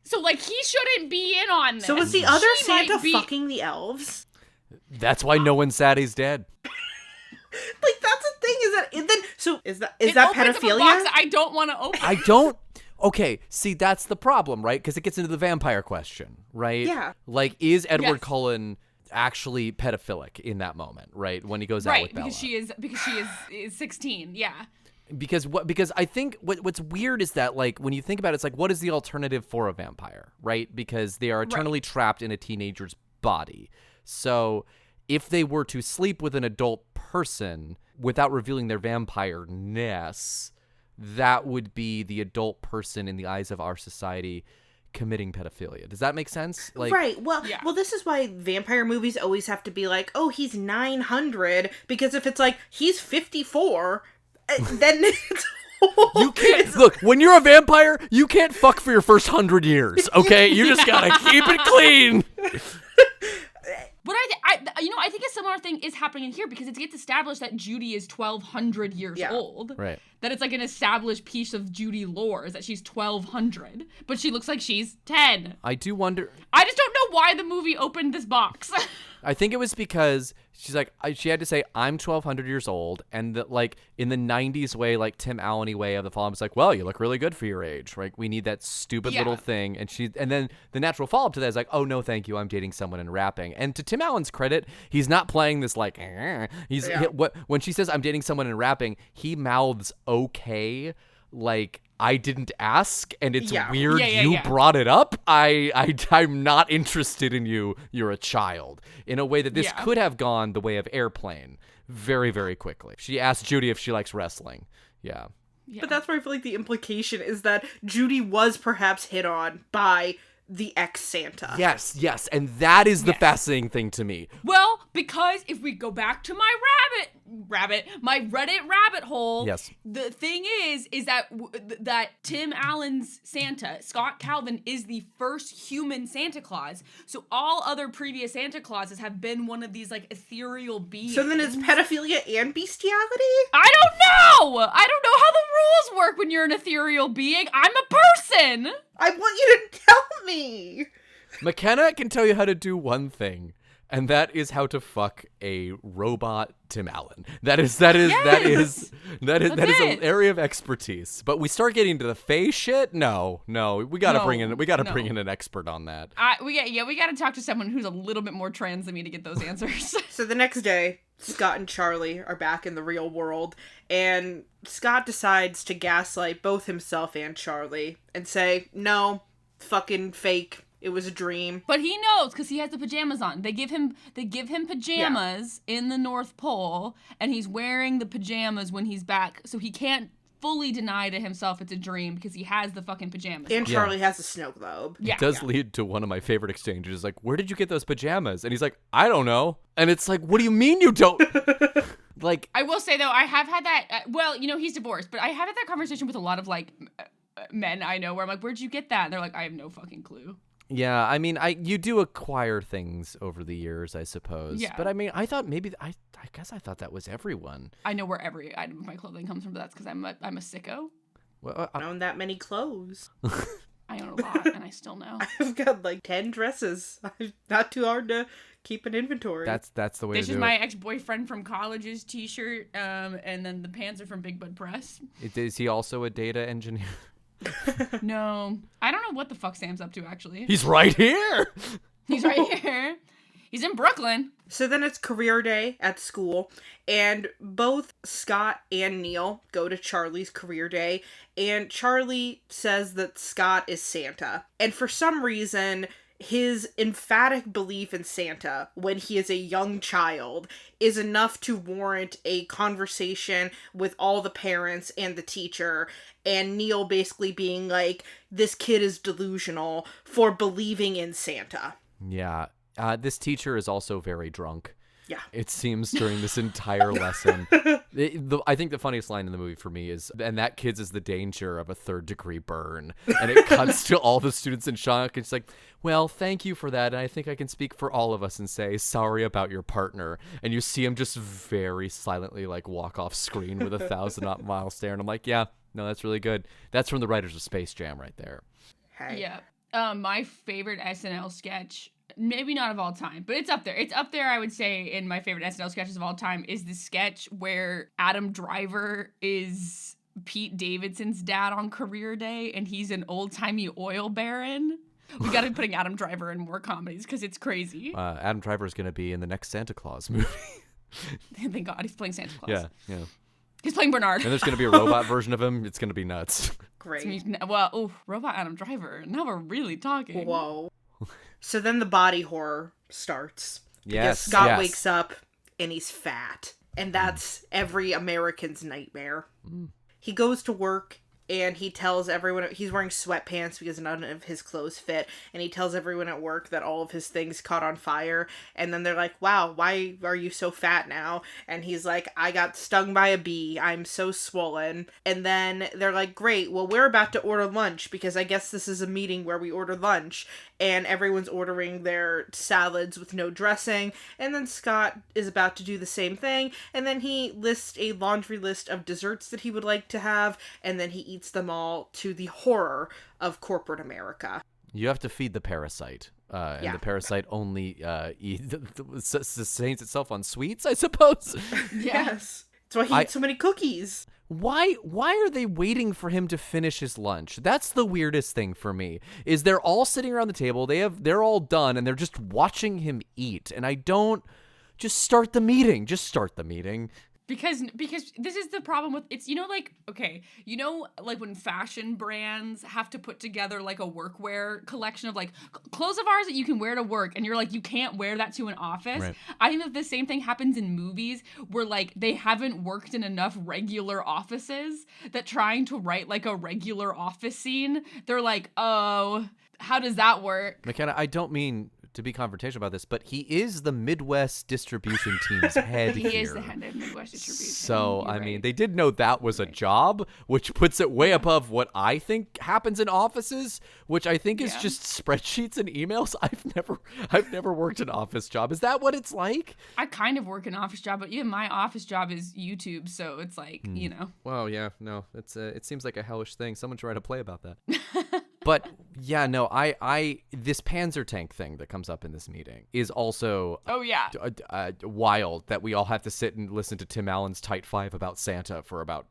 so, like, he shouldn't be in on this. So was the other She Santa might be- fucking the elves? That's why no one's sad he's dead. Like, that's the thing, is that It that opens up a pedophilia? box that I don't want to open. I don't. Okay, see, that's the problem, right? Because it gets into the vampire question, right? Yeah. Like, is Edward Yes. Cullen actually pedophilic in that moment, right? When he goes out with Bella. because she is 16. Yeah. Because I think what's weird is that, like, when you think about it, it's like, what is the alternative for a vampire, right? Because they are eternally trapped in a teenager's body. So if they were to sleep with an adult person without revealing their vampire-ness, that would be the adult person in the eyes of our society committing pedophilia. Does that make sense? Like, right. Well, Yeah. well, this is why vampire movies always have to be like, oh, he's 900, because if it's like he's 54, then it's you can't look when you're a vampire. You can't fuck for your first 100 years. Okay, you just gotta keep it clean. But I think a similar thing is happening in here because it gets established that Judy is 1,200 years old. Right. That it's like an established piece of Judy lore is that she's 1,200, but she looks like she's 10. I do wonder. I just don't know why the movie opened this box. I think it was because she's like, she had to say, I'm 1,200 years old. And that, like, in the 90s way, like Tim Allen-y way of the follow-up, it's like, well, you look really good for your age. Like, we need that stupid little thing. And then the natural follow-up to that is like, oh, no, thank you. I'm dating someone and rapping. And to Tim Allen's credit, he's not playing this like, when she says I'm dating someone and rapping, he mouths okay, like, I didn't ask, and it's weird you brought it up. I'm not interested in you. You're a child. In a way that this could have gone the way of Airplane very, very quickly. She asked Judy if she likes wrestling. Yeah. But that's where I feel like the implication is that Judy was perhaps hit on by the ex-Santa. Yes, and that is the fascinating thing to me. Well, because if we go back to my my Reddit rabbit hole, the thing is that that Tim Allen's Santa, Scott Calvin, is the first human Santa Claus. So all other previous Santa Clauses have been one of these like ethereal beings. So then it's pedophilia and bestiality? I don't know how the rules work when you're an ethereal being. I'm a person. I want you to tell me. Mackenna can tell you how to do one thing, and that is how to fuck a robot Tim Allen. That is an area of expertise. But we start getting into the Fae shit. No, we gotta bring in an expert on that. We gotta talk to someone who's a little bit more trans than me to get those answers. So the next day, Scott and Charlie are back in the real world, and Scott decides to gaslight both himself and Charlie and say, no, fucking fake. It was a dream. But he knows because he has the pajamas on. They give him pajamas in the North Pole, and he's wearing the pajamas when he's back, so he can't fully deny to himself it's a dream because he has the fucking pajamas. And Charlie has a snow globe. It does lead to one of my favorite exchanges. Like, where did you get those pajamas? And he's like, I don't know. And it's like, what do you mean you don't? Like, I will say though, I have had that. He's divorced, but I have had that conversation with a lot of like men I know where I'm like, where'd you get that? And they're like, I have no fucking clue. Yeah, I mean, you do acquire things over the years, I suppose. Yeah. But I mean, I thought maybe I guess I thought that was everyone. I know where every item of my clothing comes from, but that's because I'm a sicko. Well, I own that many clothes. I own a lot, and I still know. I've got like 10 dresses. Not too hard to keep an inventory. That's the way to do it. This is my ex-boyfriend from college's t-shirt, and then the pants are from Big Bud Press. Is he also a data engineer? No. I don't know what the fuck Sam's up to, actually. He's right here! He's right here. He's in Brooklyn. So then it's career day at school, and both Scott and Neil go to Charlie's career day, and Charlie says that Scott is Santa. And for some reason, his emphatic belief in Santa when he is a young child is enough to warrant a conversation with all the parents and the teacher, and Neil basically being like, this kid is delusional for believing in Santa. Yeah. This teacher is also very drunk. Yeah. It seems during this entire lesson. I think the funniest line in the movie for me is, and that kid's is the danger of a 3rd-degree burn. And it cuts to all the students in shock. And it's like, well, thank you for that. And I think I can speak for all of us and say, sorry about your partner. And you see him just very silently like walk off screen with a 1,000-mile stare. And I'm like, yeah, no, that's really good. That's from the writers of Space Jam right there. Hey. Yeah. My favorite SNL sketch, maybe not of all time, but it's up there. It's up there, I would say, in my favorite SNL sketches of all time, is the sketch where Adam Driver is Pete Davidson's dad on career day, and he's an old-timey oil baron. We got to be putting Adam Driver in more comedies, because it's crazy. Adam Driver is going to be in the next Santa Claus movie. Thank God, he's playing Santa Claus. Yeah. He's playing Bernard. And there's going to be a robot version of him. It's going to be nuts. Great. Well, robot Adam Driver. Now we're really talking. Whoa. So then the body horror starts. Yes. Scott wakes up and he's fat. And that's every American's nightmare. He goes to work and he tells everyone, he's wearing sweatpants because none of his clothes fit, and he tells everyone at work that all of his things caught on fire, and then they're like, wow, why are you so fat now? And he's like, I got stung by a bee, I'm so swollen. And then they're like, great, well, we're about to order lunch, because I guess this is a meeting where we order lunch, and everyone's ordering their salads with no dressing, and then Scott is about to do the same thing, and then he lists a laundry list of desserts that he would like to have, and then he eats them all, to the horror of corporate America. You have to feed the parasite. And the parasite only sustains itself on sweets, I suppose. Yes. That's why he eats so many cookies. Why are they waiting for him to finish his lunch? That's the weirdest thing for me. Is they're all sitting around the table, they're all done, and they're just watching him eat. And I don't just start the meeting. Just start the meeting. Because this is the problem with, it's, like when fashion brands have to put together like a workwear collection of like clothes of ours that you can wear to work, and you're like, you can't wear that to an office. Right. I think that the same thing happens in movies where like they haven't worked in enough regular offices that trying to write like a regular office scene, they're like, oh, how does that work? Mackenna, I don't mean to be confrontational about this, but he is the Midwest distribution team's head here. He is the head of Midwest distribution. So, I mean, they did know that was a job, which puts it way above what I think happens in offices, which I think is just spreadsheets and emails. I've never worked an office job. Is that what it's like? I kind of work an office job, but even my office job is YouTube, so it's like, Well, yeah, no, it seems like a hellish thing. Someone should write a play about that. But yeah, no, this Panzer tank thing that comes up in this meeting is also wild, that we all have to sit and listen to Tim Allen's Tight Five about Santa for about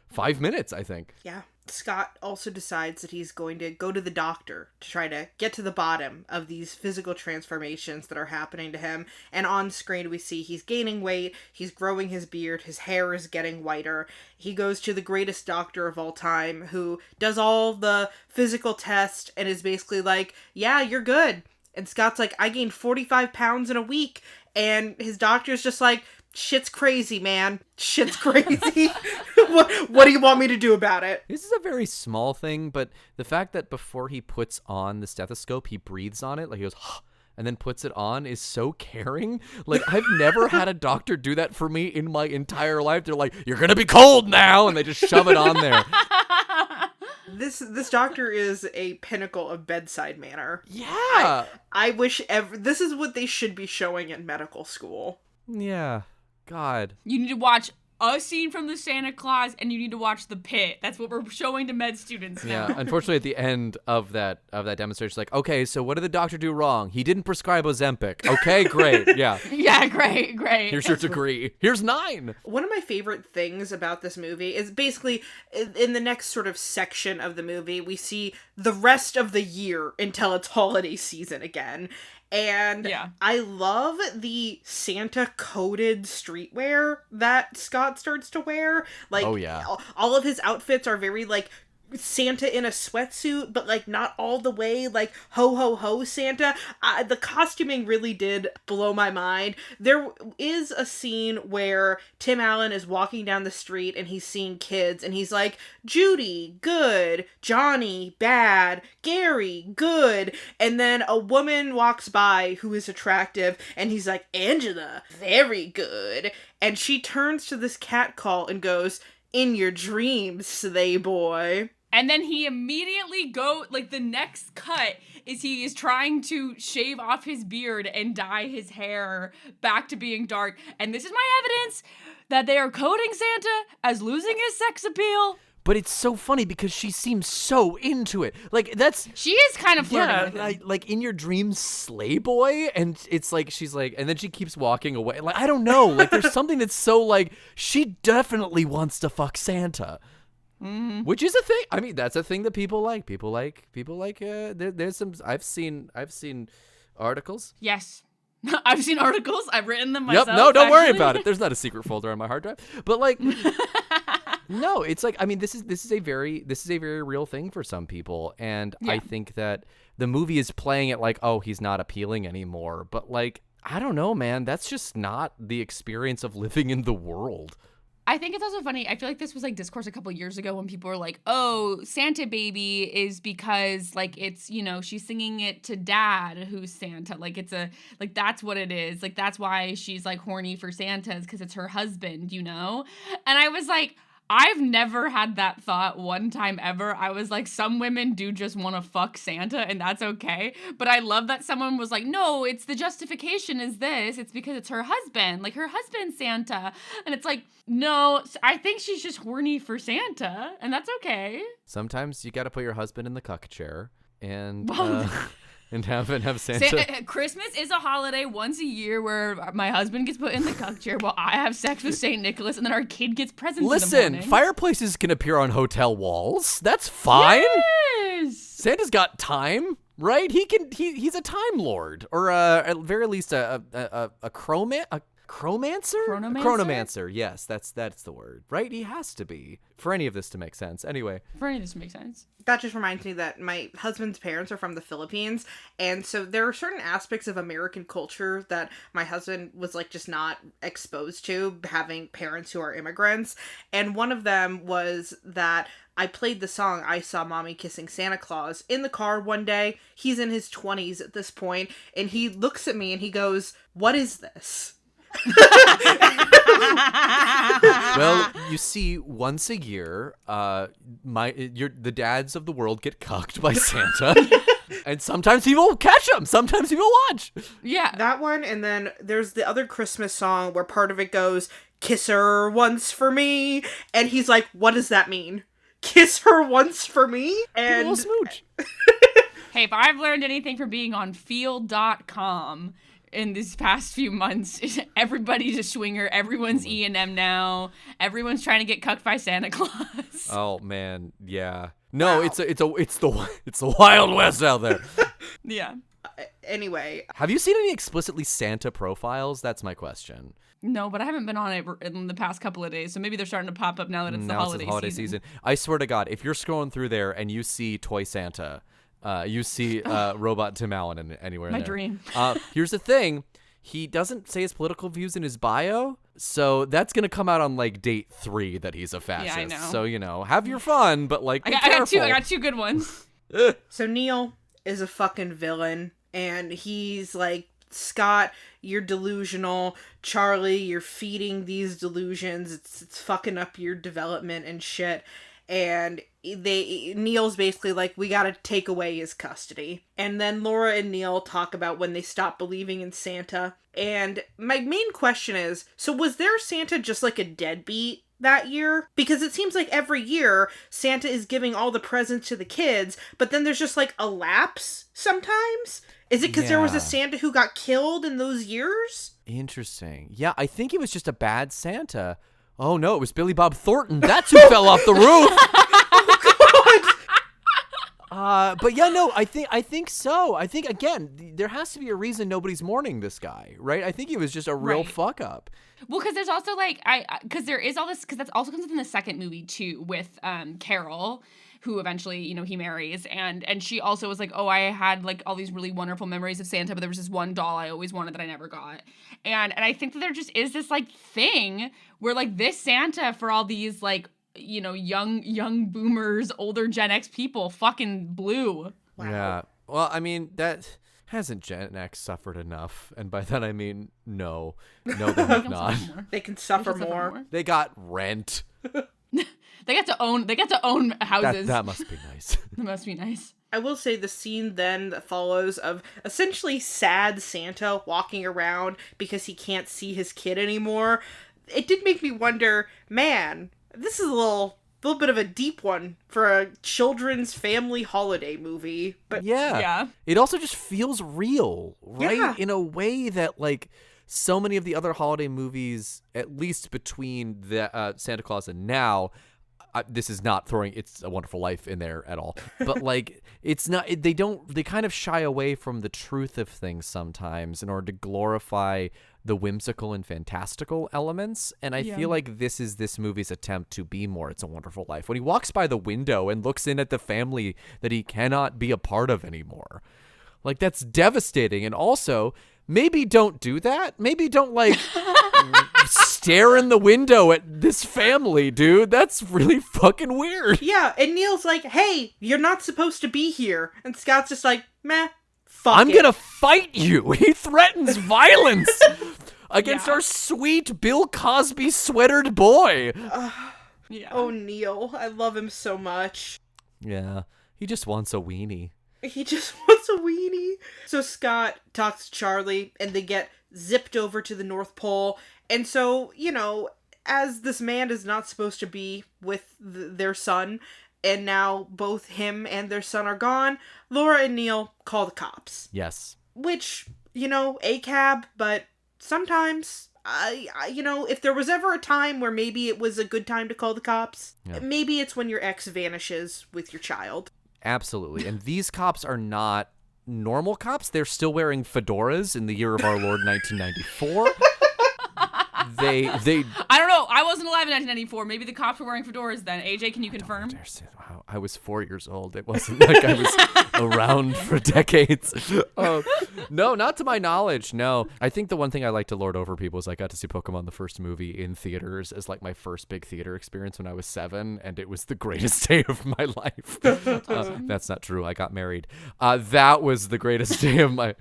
5 minutes, I think. Yeah. Scott also decides that he's going to go to the doctor to try to get to the bottom of these physical transformations that are happening to him. And on screen we see he's gaining weight, he's growing his beard, his hair is getting whiter. He goes to the greatest doctor of all time, who does all the physical tests and is basically like, yeah, you're good. And Scott's like, I gained 45 pounds in a week. And his doctor's just like, shit's crazy, man. Shit's crazy. What do you want me to do about it? This is a very small thing, but the fact that before he puts on the stethoscope, he breathes on it, like he goes, and then puts it on, is so caring. Like, I've never had a doctor do that for me in my entire life. They're like, you're gonna be cold now, and they just shove it on there. This doctor is a pinnacle of bedside manner. Yeah. I wish this is what they should be showing in medical school. Yeah. God. You need to watch a scene from the Santa Claus, and you need to watch The Pit. That's what we're showing to med students now. Yeah, unfortunately, at the end of that demonstration, it's like, okay, so what did the doctor do wrong? He didn't prescribe Ozempic. Okay, great. Yeah. Yeah, great. Here's your degree. Here's 9. One of my favorite things about this movie is basically in the next sort of section of the movie, we see the rest of the year until it's holiday season again. And I love the Santa-coded streetwear that Scott starts to wear. Like, all of his outfits are very, like, Santa in a sweatsuit, but like not all the way like ho ho ho Santa. The costuming really did blow my mind. There is a scene where Tim Allen is walking down the street and he's seeing kids and he's like, Judy, good, Johnny, bad, Gary, good, and then a woman walks by who is attractive and he's like, Angela, very good, and she turns to this cat call and goes, in your dreams, sleigh boy. And then he immediately the next cut is he is trying to shave off his beard and dye his hair back to being dark. And this is my evidence that they are coding Santa as losing his sex appeal. But it's so funny because she seems so into it. Like, she is kind of flirting with him. Like in your dreams, sleigh boy, and it's like she's like, and then she keeps walking away. Like, I don't know. Like, there's something that's so like she definitely wants to fuck Santa, which is a thing. I mean, that's a thing that people like. People like. There's some. I've seen articles. Yes. I've seen articles. I've written them myself. Yep. No, don't worry about it. There's not a secret folder on my hard drive. But like. No, it's like, I mean, this is a very real thing for some people, and yeah. I think that the movie is playing it like, oh, he's not appealing anymore, but like, I don't know, man, that's just not the experience of living in the world. I think it's also funny. I feel like this was like discourse a couple years ago when people were like, oh, Santa Baby is because like it's, you know, she's singing it to dad who's Santa. Like it's like that's what it is. Like that's why she's like horny for Santas because it's her husband, you know? And I was like, I've never had that thought one time ever. I was like, some women do just want to fuck Santa and that's okay. But I love that someone was like, no, it's the justification is this. It's because it's her husband. Like her husband's Santa. And it's like, no, I think she's just horny for Santa and that's okay. Sometimes you got to put your husband in the cuck chair and... And have Santa. Christmas is a holiday once a year where my husband gets put in the cuck chair while I have sex with St. Nicholas, and then our kid gets presents. Listen, fireplaces can appear on hotel walls. That's fine. Yes. Santa's got time, right? He's a time lord, or at very least a chromancer? Chronomancer, yes, that's the word, right? He has to be for any of this to make sense. Anyway. For any of this to make sense. That just reminds me that my husband's parents are from the Philippines, and so there are certain aspects of American culture that my husband was like just not exposed to, having parents who are immigrants, and one of them was that I played the song I Saw Mommy Kissing Santa Claus in the car one day. He's in his 20s at this point, and he looks at me and he goes, "What is this?" Well, you see, once a year, the dads of the world get cucked by Santa, and sometimes people catch them, sometimes people watch. Yeah, that one, and then there's the other Christmas song where part of it goes, "Kiss her once for me," and he's like, "What does that mean? Kiss her once for me?" And a little smooch. Hey, if I've learned anything from being on Field.com in these past few months, everybody's a swinger. Everyone's E&M now. Everyone's trying to get cucked by Santa Claus. Oh man, yeah. No, wow. it's the Wild West out there. Yeah. Anyway, have you seen any explicitly Santa profiles? That's my question. No, but I haven't been on it in the past couple of days, so maybe they're starting to pop up now that it's the holiday season. I swear to God, if you're scrolling through there and you see Toy Santa, you see Robot Tim Allen anywhere in there. My dream. Here's the thing. He doesn't say his political views in his bio, so that's going to come out on, like, date 3 that he's a fascist. Yeah, I know. So, you know, have your fun, but, like, be careful. I got two good ones. So Neil is a fucking villain, and he's like, Scott, you're delusional. Charlie, you're feeding these delusions. It's fucking up your development and shit. And Neil's basically like, we gotta take away his custody. And then Laura and Neil talk about when they stopped believing in Santa. And my main question is, so was their Santa just like a deadbeat that year? Because it seems like every year Santa is giving all the presents to the kids, but then there's just like a lapse sometimes? Is it because there was a Santa who got killed in those years? Interesting. Yeah, I think it was just a bad Santa. Oh no, it was Billy Bob Thornton. That's who fell off the roof. But yeah, no, I think so. I think again, there has to be a reason nobody's mourning this guy, right? I think he was just a real fuck up. Well, because there's also like because there is all this, because that also comes up in the second movie too with Carol, who eventually he marries, and she also was like, oh, I had like all these really wonderful memories of Santa, but there was this one doll I always wanted that I never got, and I think that there just is this like thing where like this Santa for all these like young boomers, older Gen X people fucking blew. Wow. Yeah. Well, I mean, that hasn't Gen X suffered enough? And by that I mean no, they have not. They can suffer more. They got rent. They got to own houses. That must be nice. That must be nice. I will say the scene then that follows of essentially sad Santa walking around because he can't see his kid anymore. It did make me wonder, man, this is a little bit of a deep one for a children's family holiday movie. But yeah. It also just feels real, right? Yeah. In a way that like so many of the other holiday movies, at least between the Santa Claus and now, this is not throwing It's a Wonderful Life in there at all, but like it's not, they kind of shy away from the truth of things sometimes in order to glorify the whimsical and fantastical elements. And I feel like this is this movie's attempt to be more It's a Wonderful Life. When he walks by the window and looks in at the family that he cannot be a part of anymore, like that's devastating. And also, maybe don't do that. Maybe don't like stare in the window at this family, dude. That's really fucking weird. Yeah, and Neil's like, hey, you're not supposed to be here. And Scott's just like, meh, fuck I'm it. gonna fight you. He threatens violence against our sweet Bill Cosby sweatered boy. Oh, Neil. I love him so much. Yeah, he just wants a weenie. He just wants a weenie. So Scott talks to Charlie, and they get zipped over to the North Pole. And so, as this man is not supposed to be with their son, and now both him and their son are gone, Laura and Neil call the cops. Yes. Which, ACAB, but sometimes, if there was ever a time where maybe it was a good time to call the cops, maybe it's when your ex vanishes with your child. Absolutely. And these cops are not normal cops. They're still wearing fedoras in the year of our Lord 1994. They I don't know. I wasn't alive in 1994. Maybe the cops were wearing fedoras then. AJ, can you confirm? Wow, I was 4 years old. It wasn't like I was around for decades. No, not to my knowledge. No. I think the one thing I like to lord over people is I got to see Pokemon the first movie in theaters as like my first big theater experience when I was 7, and it was the greatest day of my life. That's not true. I got married. That was the greatest day of my.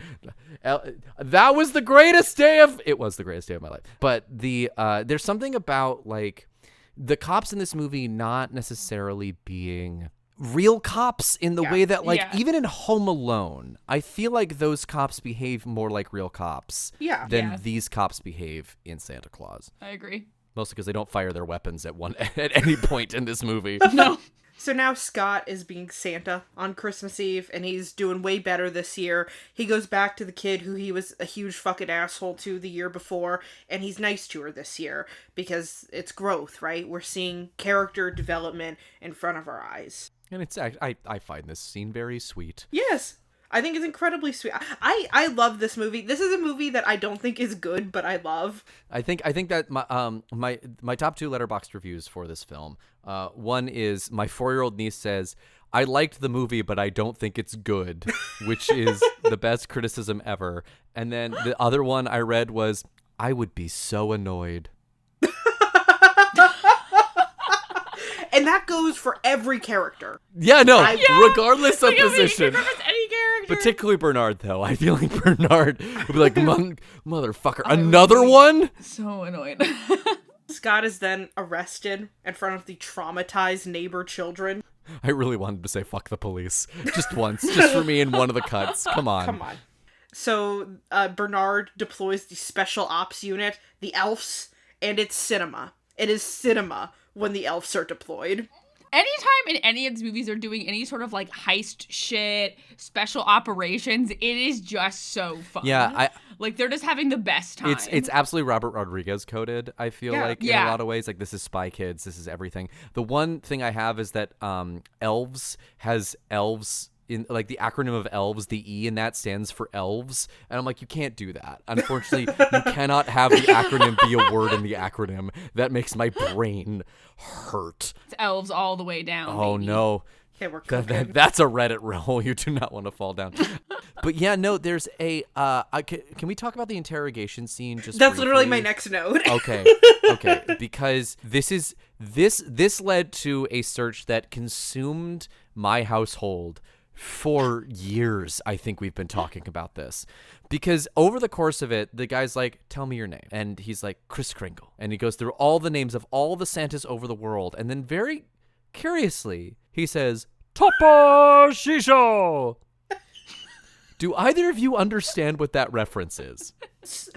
That was the greatest day of. It was the greatest day of my life. But there's something about like the cops in this movie not necessarily being real cops in the way that like even in Home Alone, I feel like those cops behave more like real cops than these cops behave in Santa Claus. I agree. Mostly because they don't fire their weapons at any point in this movie. No. So now Scott is being Santa on Christmas Eve, and he's doing way better this year. He goes back to the kid who he was a huge fucking asshole to the year before, and he's nice to her this year, because it's growth, right? We're seeing character development in front of our eyes. And it's I find this scene very sweet. Yes. I think it's incredibly sweet. I love this movie. This is a movie that I don't think is good, but I love. I think that my top 2 Letterboxd reviews for this film. One is my 4-year-old niece says, "I liked the movie, but I don't think it's good," which is the best criticism ever. And then the other one I read was, "I would be so annoyed." And that goes for every character. Yeah, no, regardless of position. Any character. Particularly Bernard, though. I feel like Bernard would be like, motherfucker, another one? So annoyed. Scott is then arrested in front of the traumatized neighbor children. I really wanted to say fuck the police. Just once. Just for me in one of the cuts. Come on. So Bernard deploys the special ops unit, the elves, and it's cinema. It is cinema when the elves are deployed. Anytime in any of these movies they're doing any sort of like heist shit, special operations, it is just so fun. Yeah, like they're just having the best time. It's absolutely Robert Rodriguez coded, I feel like, in a lot of ways. Like, this is Spy Kids, this is everything. The one thing I have is that Elves has elves in, like, the acronym of elves, the E in that stands for elves, and I'm like, you can't do that. Unfortunately, you cannot have the acronym be a word in the acronym. That makes my brain hurt. It's elves all the way down. Oh, baby. No. Okay, we're that's a Reddit roll you do not want to fall down. But yeah, no, there's a can we talk about the interrogation scene just That's briefly? literally my next note. Okay, because this led to a search that consumed my household for years. I think we've been talking about this because over the course of it, the guy's like, tell me your name. And he's like, Kris Kringle. And he goes through all the names of all the Santas over the world. And then very curiously, he says, Topo Shisho. Do either of you understand what that reference is? So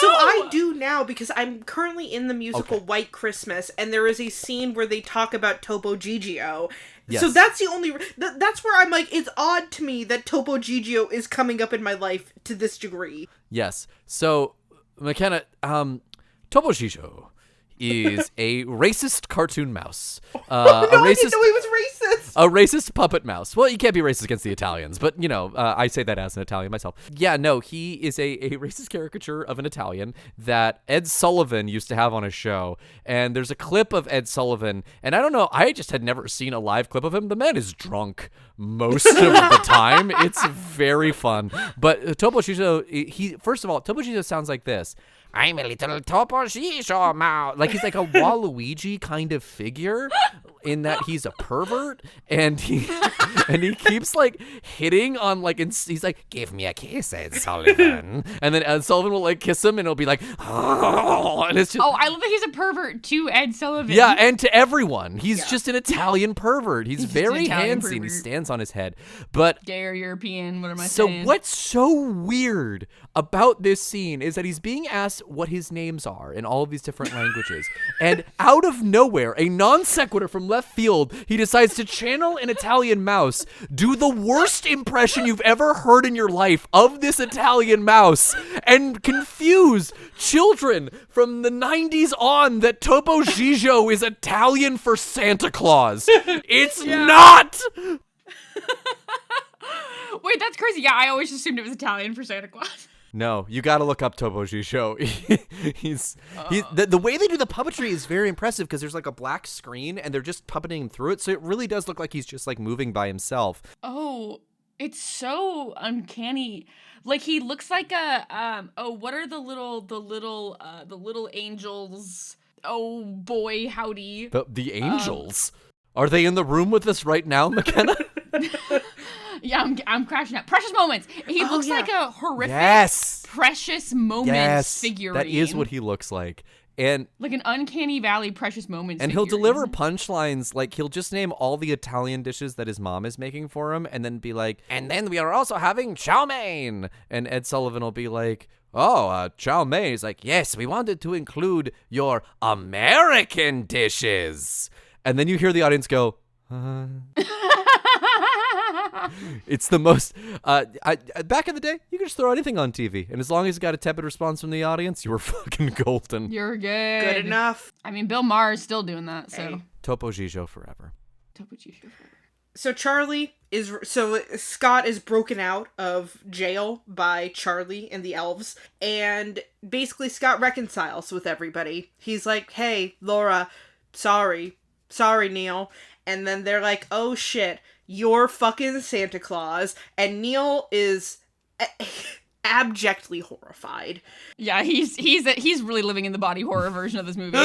I do now because I'm currently in the musical White Christmas, and there is a scene where they talk about Topo Gigio. Yes. So that's the only... that's where I'm like, it's odd to me that Topo Gigio is coming up in my life to this degree. Yes. So, Mackenna, Topo Gigio is a racist cartoon mouse. I didn't know he was racist. A racist puppet mouse. Well, you can't be racist against the Italians, but, you know, I say that as an Italian myself. Yeah, no, he is a racist caricature of an Italian that Ed Sullivan used to have on his show. And there's a clip of Ed Sullivan, and I don't know, I just had never seen a live clip of him. The man is drunk most of the time. It's very fun. But Topo Gigio, first of all, Topo Gigio sounds like this. I'm a little Topo Gigio mouse. Like, he's like a Waluigi kind of figure in that he's a pervert, and he keeps like hitting on like, he's like, give me a kiss, Ed Sullivan, and then Ed Sullivan will like kiss him, and it'll be like, oh, and it's just, I love that he's a pervert to Ed Sullivan. Yeah, and to everyone. He's just an Italian pervert. He's very handsy, and he stands on his head. But gay or European, what am I saying? So what's so weird about this scene is that he's being asked what his names are in all of these different languages, and out of nowhere, a non sequitur from left field, he decides to channel an Italian mouse, do the worst impression you've ever heard in your life of this Italian mouse, and confuse children from the 90s on that Topo Gigio is Italian for Santa Claus. It's not! Wait, that's crazy. Yeah, I always assumed it was Italian for Santa Claus. No, you got to look up Topo Gigio. The way they do the puppetry is very impressive because there's like a black screen and they're just puppeting him through it, so it really does look like he's just like moving by himself. Oh, it's so uncanny. Like, he looks like a what are the little angels? Oh boy, howdy. The angels? Are they in the room with us right now, Mackenna? Yeah, I'm crashing out. Precious Moments. He looks like a horrific Precious Moments figurine. That is what he looks like. And like an Uncanny Valley Precious Moments and figurine. He'll deliver punchlines, like he'll just name all the Italian dishes that his mom is making for him and then be like, and then we are also having chow mein. And Ed Sullivan will be like, chow mein. He's like, yes, we wanted to include your American dishes. And then you hear the audience go, It's the most back in the day, you could just throw anything on TV, and as long as you got a tepid response from the audience, you were fucking golden. You're good. Good enough. I mean, Bill Maher is still doing that, so. Hey. Topo Gigio forever. Topo Gigio forever. So Scott is broken out of jail by Charlie and the elves, and basically Scott reconciles with everybody. He's like, hey, Laura, sorry, Neil. And then they're like, oh shit, you're fucking Santa Claus. And Neil is abjectly horrified. Yeah, he's really living in the body horror version of this movie.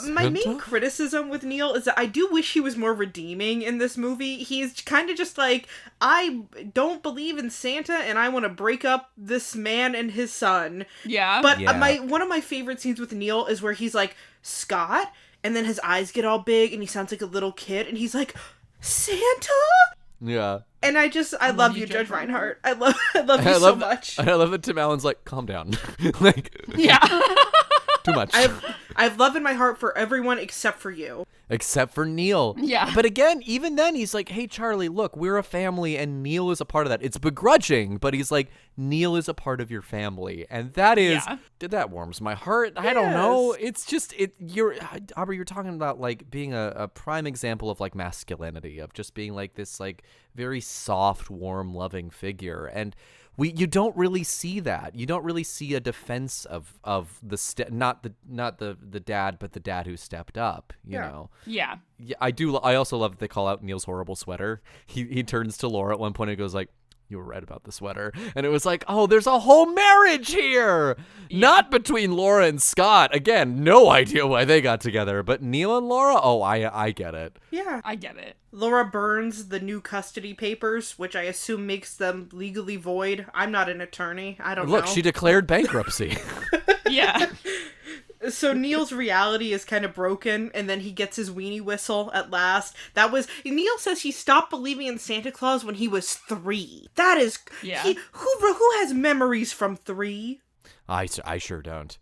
My main criticism with Neil is that I do wish he was more redeeming in this movie. He's kind of just like, I don't believe in Santa and I want to break up this man and his son. Yeah. But one of my favorite scenes with Neil is where he's like, Scott? And then his eyes get all big and he sounds like a little kid and he's like, Santa? Yeah. And I love you, Judge Reinhardt. I love you so much. I love that Tim Allen's like, calm down. Like, yeah. Too much. I have love in my heart for everyone except for you. Except for Neil. Yeah. But again, even then, he's like, hey, Charlie, look, we're a family, and Neil is a part of that. It's begrudging, but he's like, Neil is a part of your family. And that is, that warms my heart. I don't know. It's just, Aubrey, you're talking about, like, being a prime example of, like, masculinity, of just being, like, this, like, very soft, warm, loving figure. And you don't really see that. You don't really see a defense of the not the dad, but the dad who stepped up. You know. Yeah. Yeah, I do. I also love that they call out Neil's horrible sweater. He turns to Laura at one point and goes like, "You were right about the sweater," and it was like, "Oh, there's a whole marriage here, not between Laura and Scott." Again, no idea why they got together, but Neil and Laura. Oh, I get it. Yeah, I get it. Laura burns the new custody papers, which I assume makes them legally void. I'm not an attorney. I don't know. Look, she declared bankruptcy. Yeah. So Neil's reality is kind of broken, and then he gets his weenie whistle at last. Neil says he stopped believing in Santa Claus when he was 3. That is, who has memories from 3? I sure don't.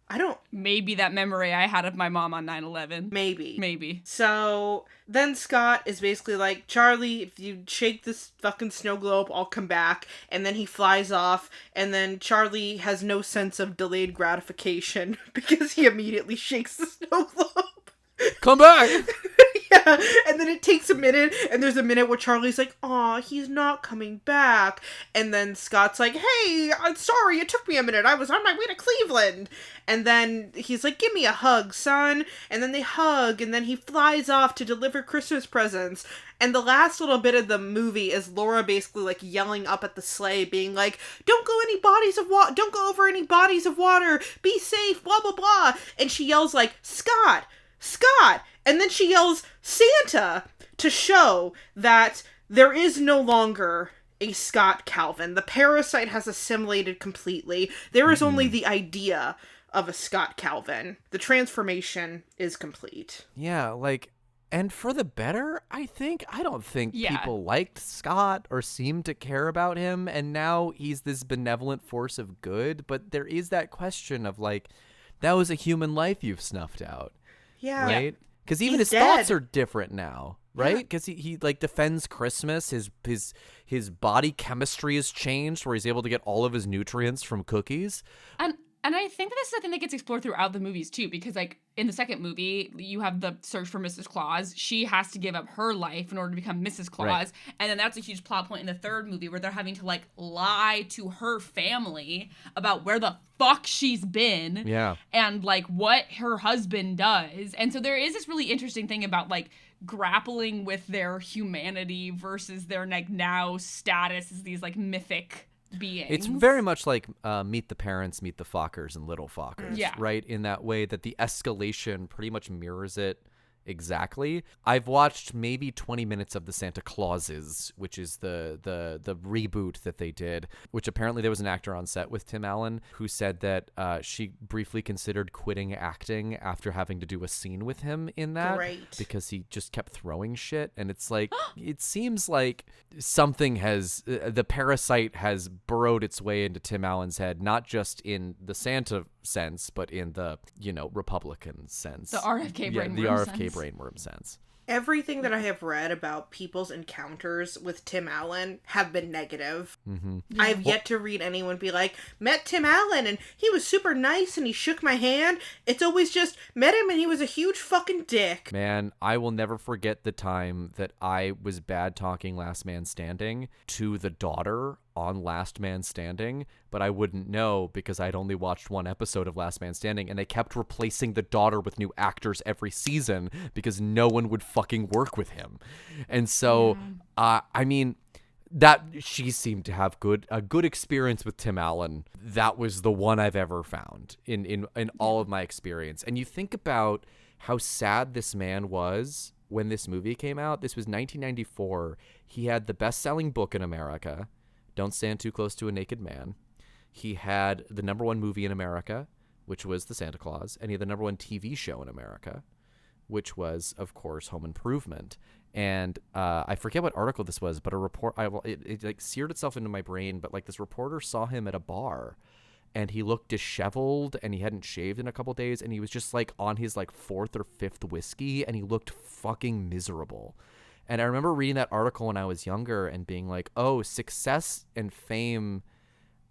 I don't. Maybe that memory I had of my mom on 9/11. Maybe. So then Scott is basically like, Charlie, if you shake this fucking snow globe, I'll come back. And then he flies off, and then Charlie has no sense of delayed gratification because he immediately shakes the snow globe. Come back! Yeah, and then it takes a minute, and there's a minute where Charlie's like, aw, he's not coming back. And then Scott's like, hey, I'm sorry, it took me a minute. I was on my way to Cleveland. And then he's like, give me a hug, son. And then they hug, and then he flies off to deliver Christmas presents. And the last little bit of the movie is Laura basically like yelling up at the sleigh, being like, don't go over any bodies of water, be safe, blah, blah, blah. And she yells like, Scott! And then she yells, Santa! To show that there is no longer a Scott Calvin. The parasite has assimilated completely. There is only the idea of a Scott Calvin. The transformation is complete. Yeah, like, and for the better, I think. I don't think people liked Scott or seemed to care about him, and now he's this benevolent force of good, but there is that question of, like, that was a human life you've snuffed out. Yeah. Right? Because even his thoughts are different now, right? Because he like defends Christmas. His body chemistry has changed, where he's able to get all of his nutrients from cookies. And I think that this is a thing that gets explored throughout the movies too, because like in the second movie, you have the search for Mrs. Claus. She has to give up her life in order to become Mrs. Claus. Right. And then that's a huge plot point in the third movie where they're having to like lie to her family about where the fuck she's been. Yeah. And like what her husband does. And so there is this really interesting thing about like grappling with their humanity versus their like now status as these like mythic beings. It's very much like Meet the Parents, Meet the Fockers, and Little Fockers, Yeah. right? In that way that the escalation pretty much mirrors it exactly. I've watched maybe 20 minutes of the Santa Clauses, which is the reboot that they did, which apparently there was an actor on set with Tim Allen who said that she briefly considered quitting acting after having to do a scene with him in that. Great. Because he just kept throwing shit. And it's like, it seems like something the parasite has burrowed its way into Tim Allen's head, not just in the Santa sense, but in the, Republican sense. The RFK brainworm the RFK sense. brainworm sense. Everything that I have read about people's encounters with Tim Allen have been negative. Mm-hmm. I have yet to read anyone be like, met Tim Allen and he was super nice and he shook my hand. It's always just, met him and he was a huge fucking dick. Man, I will never forget the time that I was bad talking Last Man Standing to the daughter on Last Man Standing, but I wouldn't know because I'd only watched one episode of Last Man Standing, and they kept replacing the daughter with new actors every season because no one would fucking work with him. And so, I mean, that she seemed to have a good experience with Tim Allen. That was the one I've ever found in all of my experience. And you think about how sad this man was when this movie came out. This was 1994. He had the best-selling book in America, Don't Stand Too Close to a Naked Man. He had the number one movie in America, which was The Santa Claus, and he had the number one TV show in America, which was, of course, Home Improvement. And I forget what article this was, but it like seared itself into my brain. But like this reporter saw him at a bar and he looked disheveled, and he hadn't shaved in a couple days, and he was just like on his like 4th or 5th whiskey, and he looked fucking miserable. And I remember reading that article when I was younger and being like, oh, success and fame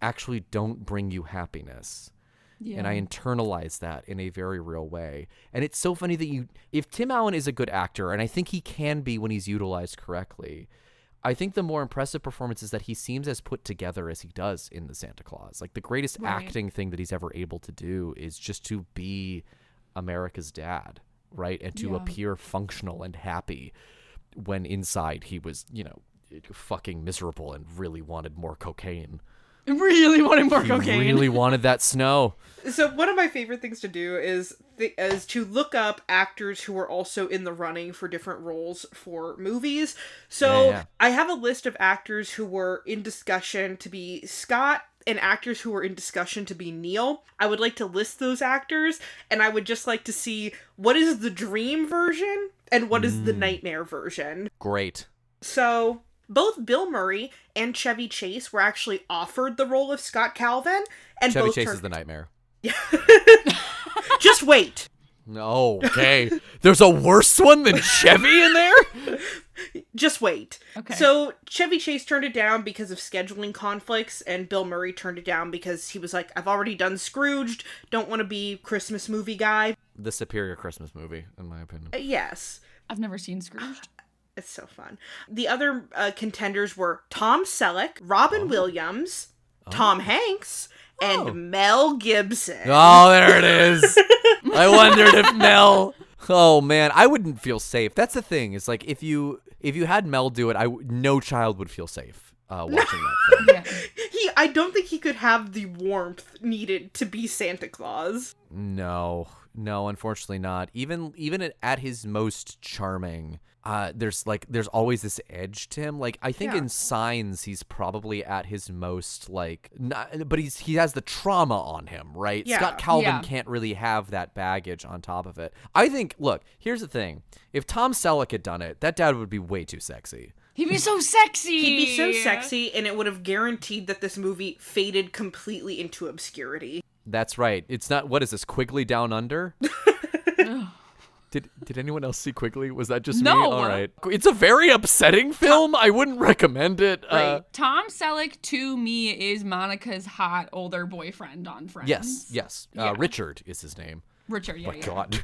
actually don't bring you happiness. Yeah. And I internalized that in a very real way. And it's so funny that if Tim Allen is a good actor, and I think he can be when he's utilized correctly, I think the more impressive performance is that he seems as put together as he does in the Santa Claus. Like the greatest acting thing that he's ever able to do is just to be America's dad, right? And to appear functional and happy when inside he was, fucking miserable and really wanted more cocaine. Really wanted more cocaine. Really wanted that snow. So one of my favorite things to do is to look up actors who are also in the running for different roles for movies. So I have a list of actors who were in discussion to be Scott and actors who were in discussion to be Neil. I would like to list those actors, and I would just like to see what is the dream version and what is the nightmare version. Great. So both Bill Murray and Chevy Chase were actually offered the role of Scott Calvin, and Chevy Chase is the nightmare. Just wait. No, okay. There's a worse one than Chevy in there? Just wait. Okay. So Chevy Chase turned it down because of scheduling conflicts, and Bill Murray turned it down because he was like, I've already done Scrooged, don't want to be Christmas movie guy. The superior Christmas movie, in my opinion. Yes. I've never seen Scrooged. It's so fun. The other contenders were Tom Selleck, Robin Williams, Tom Hanks, and Mel Gibson. Oh, there it is. I wondered if Mel... Oh, man, I wouldn't feel safe. That's the thing. It's like, if you had Mel do it, no child would feel safe watching that film. I don't think he could have the warmth needed to be Santa Claus. No, unfortunately not. Even at his most charming, there's always this edge to him. Like, I think in Signs he's probably at his most but he has the trauma on him, right? Yeah. Scott Calvin can't really have that baggage on top of it. I think, look, here's the thing. If Tom Selleck had done it, that dad would be way too sexy. He'd be so sexy. He'd be so sexy, and it would have guaranteed that this movie faded completely into obscurity. That's right. It's not, what is this, Quigley Down Under? Did anyone else see Quigley? Was that just me? All right. It's a very upsetting film. I wouldn't recommend it. Right. Tom Selleck, to me, is Monica's hot older boyfriend on Friends. Yes. Yeah. Richard is his name. Richard, yeah. Oh my God.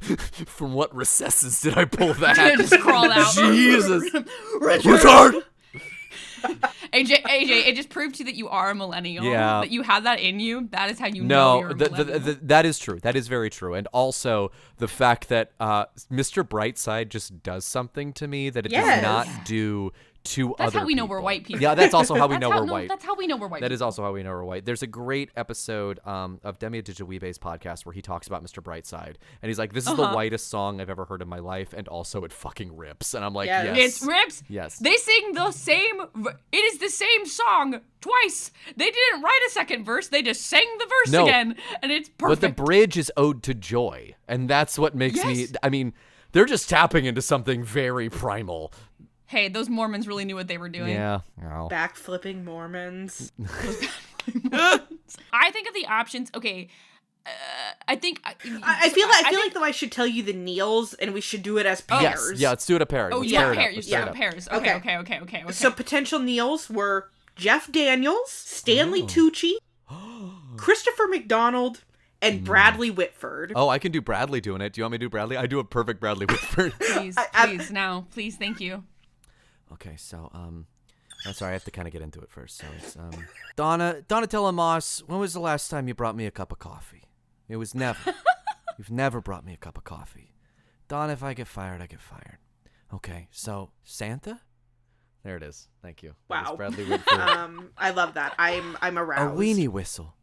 From what recesses did I pull that? Just crawl out. Jesus. Richard! AJ, it just proved to you that you are a millennial. Yeah. That you have that in you. That is how you know you're a millennial. That is true. That is very true. And also the fact that Mr. Brightside just does something to me that it does not do to other people. That's how we know we're white people. Yeah, that's also how we know we're white. That's how we know we're white. That is also how we know we're white. There's a great episode of Demi Digiweebe's podcast where he talks about Mr. Brightside. And he's like, this is the whitest song I've ever heard in my life. And also it fucking rips. And I'm like, yes. It rips. Yes. They sing the same. It is the same song twice. They didn't write a second verse. They just sang the verse again. And it's perfect. But the bridge is ode to joy. And that's what makes me, I mean, they're just tapping into something very primal. Hey, those Mormons really knew what they were doing. Yeah. Backflipping Mormons. I think of the options. Okay, I think I feel like though I should tell you the Neils, and we should do it as pairs. Yes. Yeah, let's do it a pair. Oh, yeah, pairs. Okay. So potential Neils were Jeff Daniels, Stanley Tucci, Christopher McDonald, and Bradley Whitford. Oh, I can do Bradley doing it. Do you want me to do Bradley? I do a perfect Bradley Whitford. Please, please, thank you. Okay, so, I'm sorry, I have to kind of get into it first. So it's, Donatella Moss, when was the last time you brought me a cup of coffee? It was never. You've never brought me a cup of coffee. Don, if I get fired, I get fired. Okay, so, Santa? There it is. Thank you. Wow. Bradley Whitford. I love that. I'm aroused. A weenie whistle.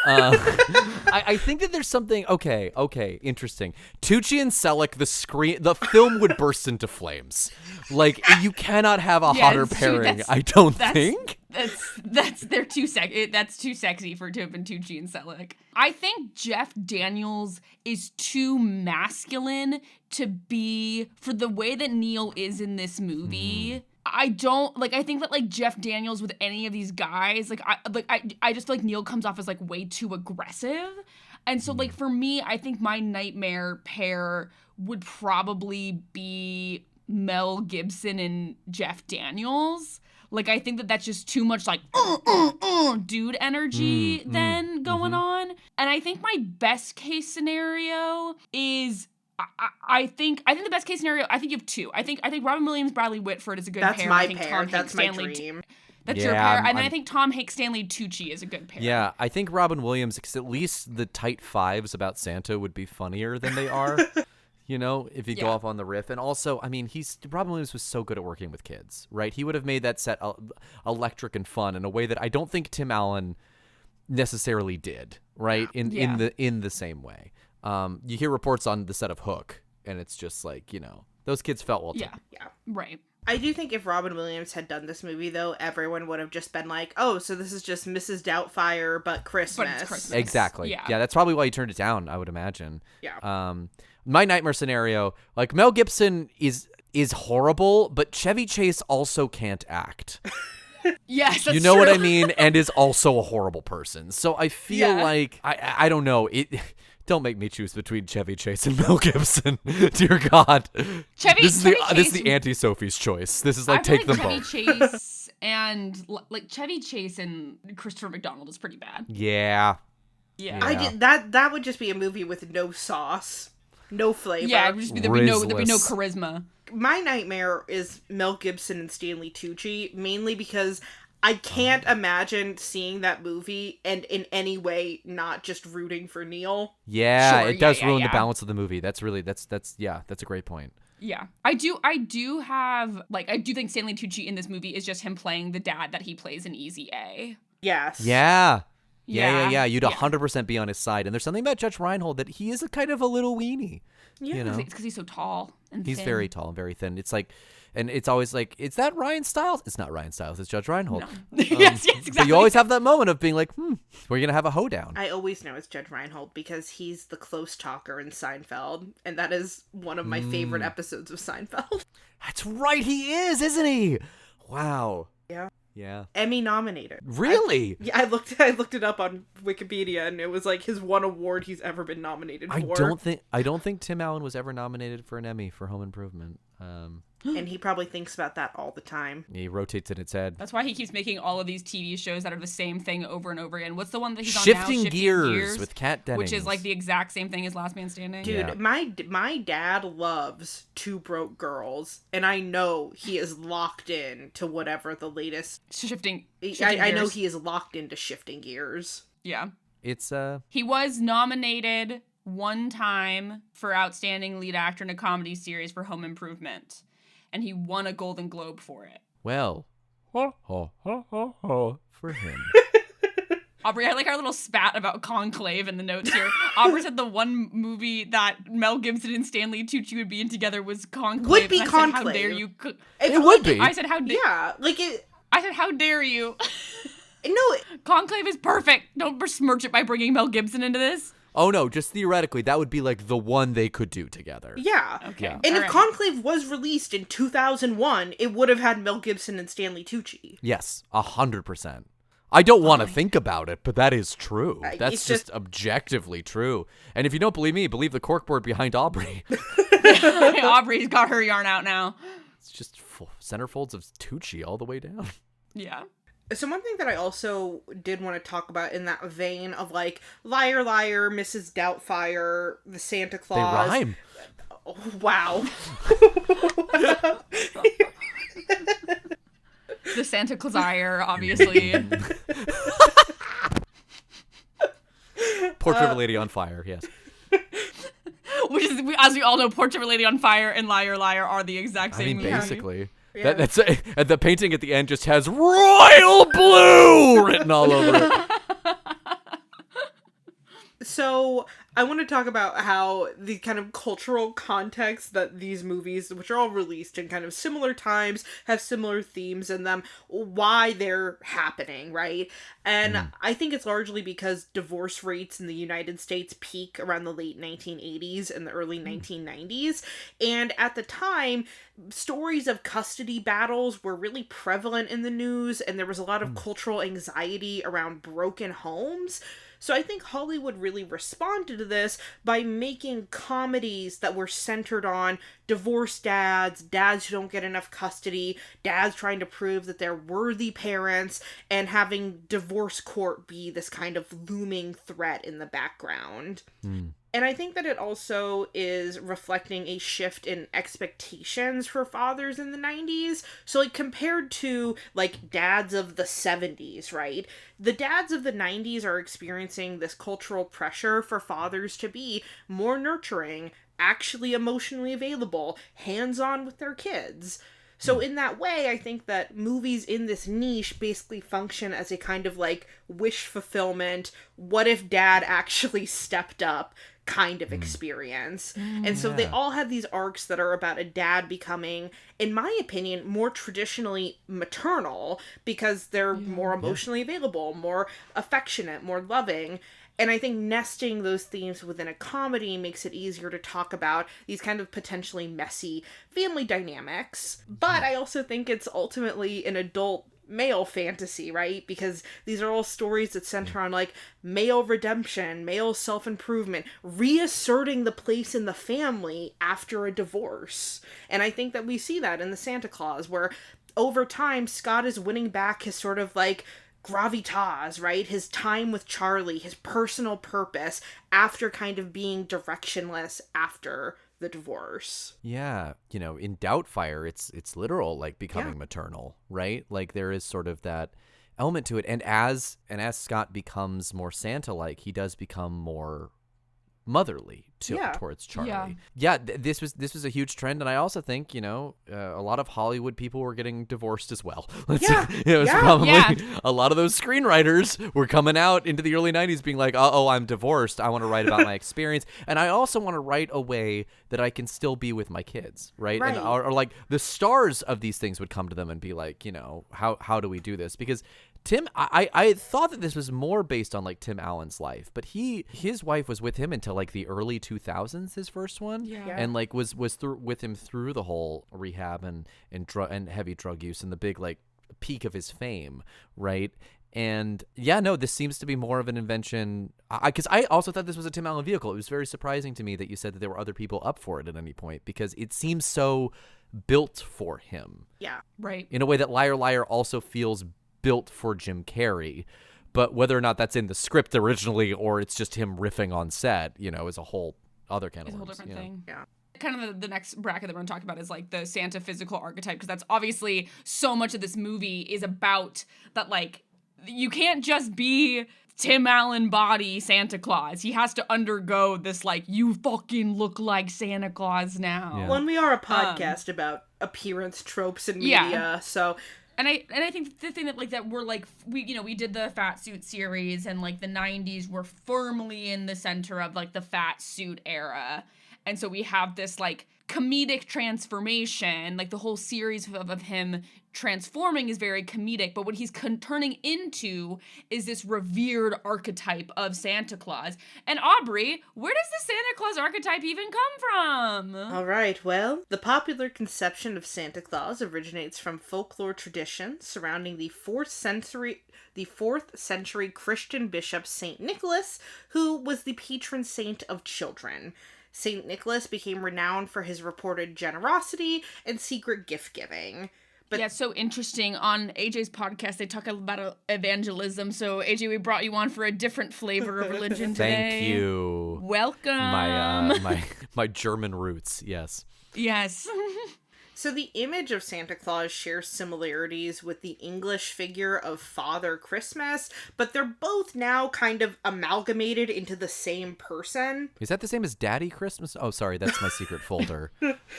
I think that there's something. Okay, interesting. Tucci and Selleck, the film would burst into flames. Like, you cannot have a hotter pairing. I don't think. They're too sexy. That's too sexy for to have been Tucci and Selleck. I think Jeff Daniels is too masculine to be for the way that Neil is in this movie. I don't like. I think that like Jeff Daniels with any of these guys, I just feel like Neil comes off as like way too aggressive, and so like for me, I think my nightmare pair would probably be Mel Gibson and Jeff Daniels. Like I think that that's just too much like dude energy then going on, and I think my best case scenario is. I think the best case scenario. I think you have two. I think Robin Williams, Bradley Whitford is a good pair. That's my I think pair. Tom That's Hanks, my Stanley dream. That's your pair, and then I think Tom Hanks, Stanley Tucci is a good pair. Yeah, I think Robin Williams, because at least the tight fives about Santa would be funnier than they are. You know, if you go off on the riff. And also, I mean, Robin Williams was so good at working with kids, right? He would have made that set electric and fun in a way that I don't think Tim Allen necessarily did, right? In the same way. You hear reports on the set of Hook, and it's just like, you know, those kids felt well taken. Yeah. Right. I do think if Robin Williams had done this movie, though, everyone would have just been like, oh, so this is just Mrs. Doubtfire, but Christmas. But it's Christmas. Exactly. Yeah, that's probably why he turned it down, I would imagine. Yeah. My nightmare scenario, like Mel Gibson is horrible, but Chevy Chase also can't act. Yes, that's you know true. what I mean? And is also a horrible person. So I feel like, I don't know, don't make me choose between Chevy Chase and Mel Gibson. Dear God. This is the anti-Sophie's choice. This is like, take them both. Chevy Chase and Christopher McDonald is pretty bad. Yeah. That would just be a movie with no sauce, no flavor. Yeah, it would just be there'd be no charisma. My nightmare is Mel Gibson and Stanley Tucci, mainly because I can't imagine seeing that movie and in any way not just rooting for Neil. Yeah, sure, it does ruin the balance of the movie. That's a great point. Yeah. I do think Stanley Tucci in this movie is just him playing the dad that he plays in Easy A. Yes. Yeah. You'd 100% be on his side. And there's something about Judge Reinhold that he is a kind of a little weenie. Yeah. You know? It's because he's so tall and He's thin. very tall and very thin. It's like, and it's always like, is that Ryan Stiles? It's not Ryan Stiles. It's Judge Reinhold. No. Yes, exactly. But you always have that moment of being like, we're going to have a hoedown. I always know it's Judge Reinhold because he's the close talker in Seinfeld. And that is one of my favorite episodes of Seinfeld. That's right. He is, isn't he? Wow. Yeah. Emmy nominated. Really? I looked it up on Wikipedia, and it was like his one award he's ever been nominated for. I don't think Tim Allen was ever nominated for an Emmy for Home Improvement. And he probably thinks about that all the time. He rotates in its head. That's why he keeps making all of these TV shows that are the same thing over and over again. What's the one that he's on now? Shifting Gears with Kat Dennings. Which is like the exact same thing as Last Man Standing. Dude, my dad loves Two Broke Girls, and I know he is locked in to whatever the latest... Shifting I know he is locked into Shifting Gears. Yeah. It's He was nominated one time for Outstanding Lead Actor in a Comedy Series for Home Improvement. And he won a Golden Globe for it. Well, for him. Aubrey, I like our little spat about Conclave in the notes here. Aubrey said the one movie that Mel Gibson and Stanley Tucci would be in together was Conclave. Would be and I Conclave. Said, how dare you? It would be. I said, how dare Yeah, like it... I said, how dare you? No. Conclave is perfect. Don't besmirch it by bringing Mel Gibson into this. Oh, no, just theoretically, that would be like the one they could do together. Yeah. Okay. Yeah. And if Conclave was released in 2001, it would have had Mel Gibson and Stanley Tucci. Yes, 100%. I don't want to think about it, but that is true. That's just objectively true. And if you don't believe me, believe the corkboard behind Aubrey. Aubrey's got her yarn out now. It's just centerfolds of Tucci all the way down. Yeah. So one thing that I also did want to talk about in that vein of like Liar Liar, Mrs. Doubtfire, the Santa Claus. They rhyme. Oh, wow. The Santa Clausire, obviously. Portrait of a Lady on Fire, yes. Which is, as we all know, Portrait of a Lady on Fire and Liar Liar are the exact same movie. Basically. Yeah. That's and the painting at the end just has royal blue written all over it. So I want to talk about how the kind of cultural context that these movies, which are all released in kind of similar times, have similar themes in them, why they're happening, right? And I think it's largely because divorce rates in the United States peak around the late 1980s and the early 1990s. And at the time, stories of custody battles were really prevalent in the news, and there was a lot of cultural anxiety around broken homes. So I think Hollywood really responded to this by making comedies that were centered on divorced dads, dads who don't get enough custody, dads trying to prove that they're worthy parents, and having divorce court be this kind of looming threat in the background. And I think that it also is reflecting a shift in expectations for fathers in the 90s. So, like, compared to, like, dads of the 70s, right? The dads of the 90s are experiencing this cultural pressure for fathers to be more nurturing, actually emotionally available, hands-on with their kids. So in that way, I think that movies in this niche basically function as a kind of, like, wish fulfillment, what if dad actually stepped up kind of experience. And so they all have these arcs that are about a dad becoming, in my opinion, more traditionally maternal because they're more emotionally available, more affectionate, more loving. And I think nesting those themes within a comedy makes it easier to talk about these kind of potentially messy family dynamics. But I also think it's ultimately an adult male fantasy, right? Because these are all stories that center on, like, male redemption, male self-improvement, reasserting the place in the family after a divorce. And I think that we see that in the Santa Claus, where over time Scott is winning back his sort of, like, gravitas, right? His time with Charlie, his personal purpose after kind of being directionless after the divorce. Yeah, you know, in Doubtfire, it's literal, like, becoming maternal, right? Like, there is sort of that element to it, and as Scott becomes more Santa-like, he does become more motherly towards Charlie. This was a huge trend, and I also think, you know, a lot of Hollywood people were getting divorced as well. It was probably a lot of those screenwriters were coming out into the early 90s being like, oh, I'm divorced, I want to write about my experience, and I also want to write a way that I can still be with my kids, right? And or like the stars of these things would come to them and be like, you know, how do we do this? Because I thought that this was more based on, like, Tim Allen's life, but his wife was with him until, like, the early 2000s, his first one, and, like, was with him through the whole rehab and heavy drug use and the big, like, peak of his fame, right? And this seems to be more of an invention. Because I also thought this was a Tim Allen vehicle. It was very surprising to me that you said that there were other people up for it at any point, because it seems so built for him. Yeah, right. In a way that Liar Liar also feels built for Jim Carrey, but whether or not that's in the script originally or it's just him riffing on set, you know, is a whole other kind of a whole different thing. Yeah. Kind of the next bracket that we're going to talk about is, like, the Santa physical archetype, because that's obviously so much of this movie is about that, like, you can't just be Tim Allen body Santa Claus. He has to undergo this, like, you fucking look like Santa Claus now. Yeah. Well, and we are a podcast about appearance tropes in media, so... And I think the thing that, like, that we're, like, we did the fat suit series, and, like, the 90s were firmly in the center of, like, the fat suit era. And so we have this, like, comedic transformation, like, the whole series of him transforming is very comedic, but what he's turning into is this revered archetype of Santa Claus. And Aubrey, where does the Santa Claus archetype even come from? All right, well, the popular conception of Santa Claus originates from folklore traditions surrounding the 4th century Christian bishop Saint Nicholas, who was the patron saint of children. Saint Nicholas became renowned for his reported generosity and secret gift-giving. But it's so interesting. On AJ's podcast, they talk about evangelism. So, AJ, we brought you on for a different flavor of religion today. Thank you. Welcome. My German roots, yes. Yes. So the image of Santa Claus shares similarities with the English figure of Father Christmas, but they're both now kind of amalgamated into the same person. Is that the same as Daddy Christmas? Oh, sorry, that's my secret folder.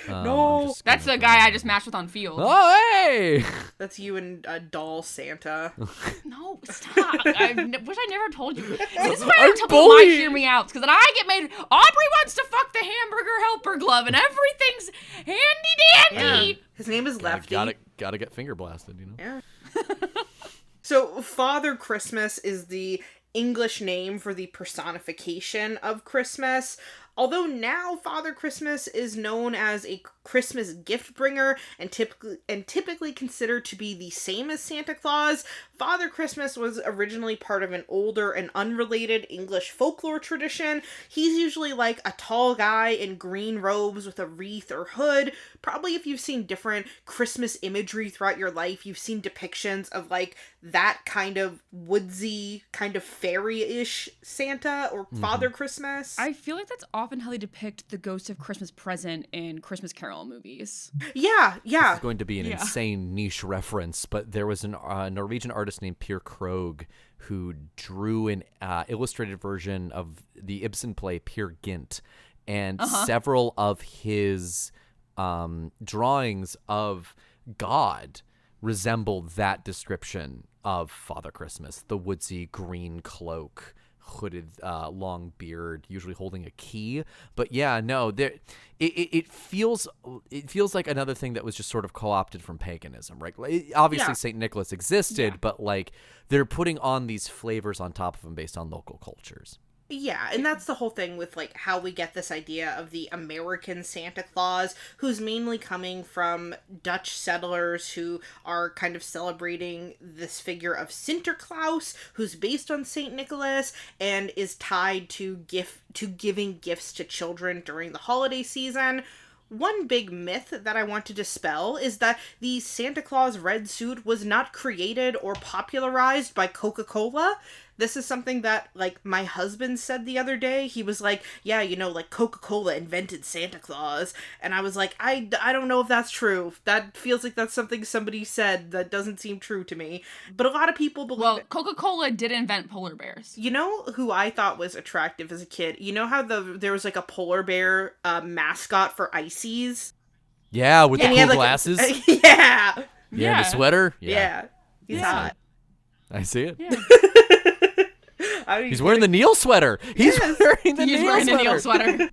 No, that's the guy I just matched with on Field. Oh, hey! That's you and doll Santa. No, stop. I wish I never told you. This is why I tell people my hear me out, because then I get made, Aubrey wants to fuck the hamburger helper glove, and everything's handy-dandy. Yeah. His name is Lefty. Gotta get finger blasted, you know? Yeah. So, Father Christmas is the English name for the personification of Christmas. Although now Father Christmas is known as a Christmas gift bringer and typically considered to be the same as Santa Claus, Father Christmas was originally part of an older and unrelated English folklore tradition. He's usually like a tall guy in green robes with a wreath or hood. Probably if you've seen different Christmas imagery throughout your life, you've seen depictions of like that kind of woodsy, kind of fairy-ish Santa or Father Christmas. I feel like that's often how they depict the ghost of Christmas present in Christmas Carol movies. Yeah. This is going to be an insane niche reference, but there was a Norwegian artist named Per Krogh who drew an illustrated version of the Ibsen play Peer Gynt, and several of his drawings of God resembled that description of Father Christmas. The woodsy green cloak, hooded long beard, usually holding a key. But yeah, no, it feels like another thing that was just sort of co-opted from paganism, right? Obviously Saint Nicholas existed, but like they're putting on these flavors on top of them based on local cultures. Yeah, and that's the whole thing with, like, how we get this idea of the American Santa Claus, who's mainly coming from Dutch settlers who are kind of celebrating this figure of Sinterklaas, who's based on St. Nicholas, and is tied to giving gifts to children during the holiday season. One big myth that I want to dispel is that the Santa Claus red suit was not created or popularized by Coca-Cola. This is something that, like, my husband said the other day. He was like, yeah, you know, like, Coca-Cola invented Santa Claus. And I was like, I don't know if that's true. That feels like that's something somebody said that doesn't seem true to me. But a lot of people believe Well, Coca-Cola did invent polar bears. You know who I thought was attractive as a kid? You know how there was, like, a polar bear mascot for Ices? Yeah, with the cool had, like, glasses. Yeah, the sweater. Yeah. He's hot. I see it. Yeah. He's wearing the Neil sweater. He's wearing the Neil sweater.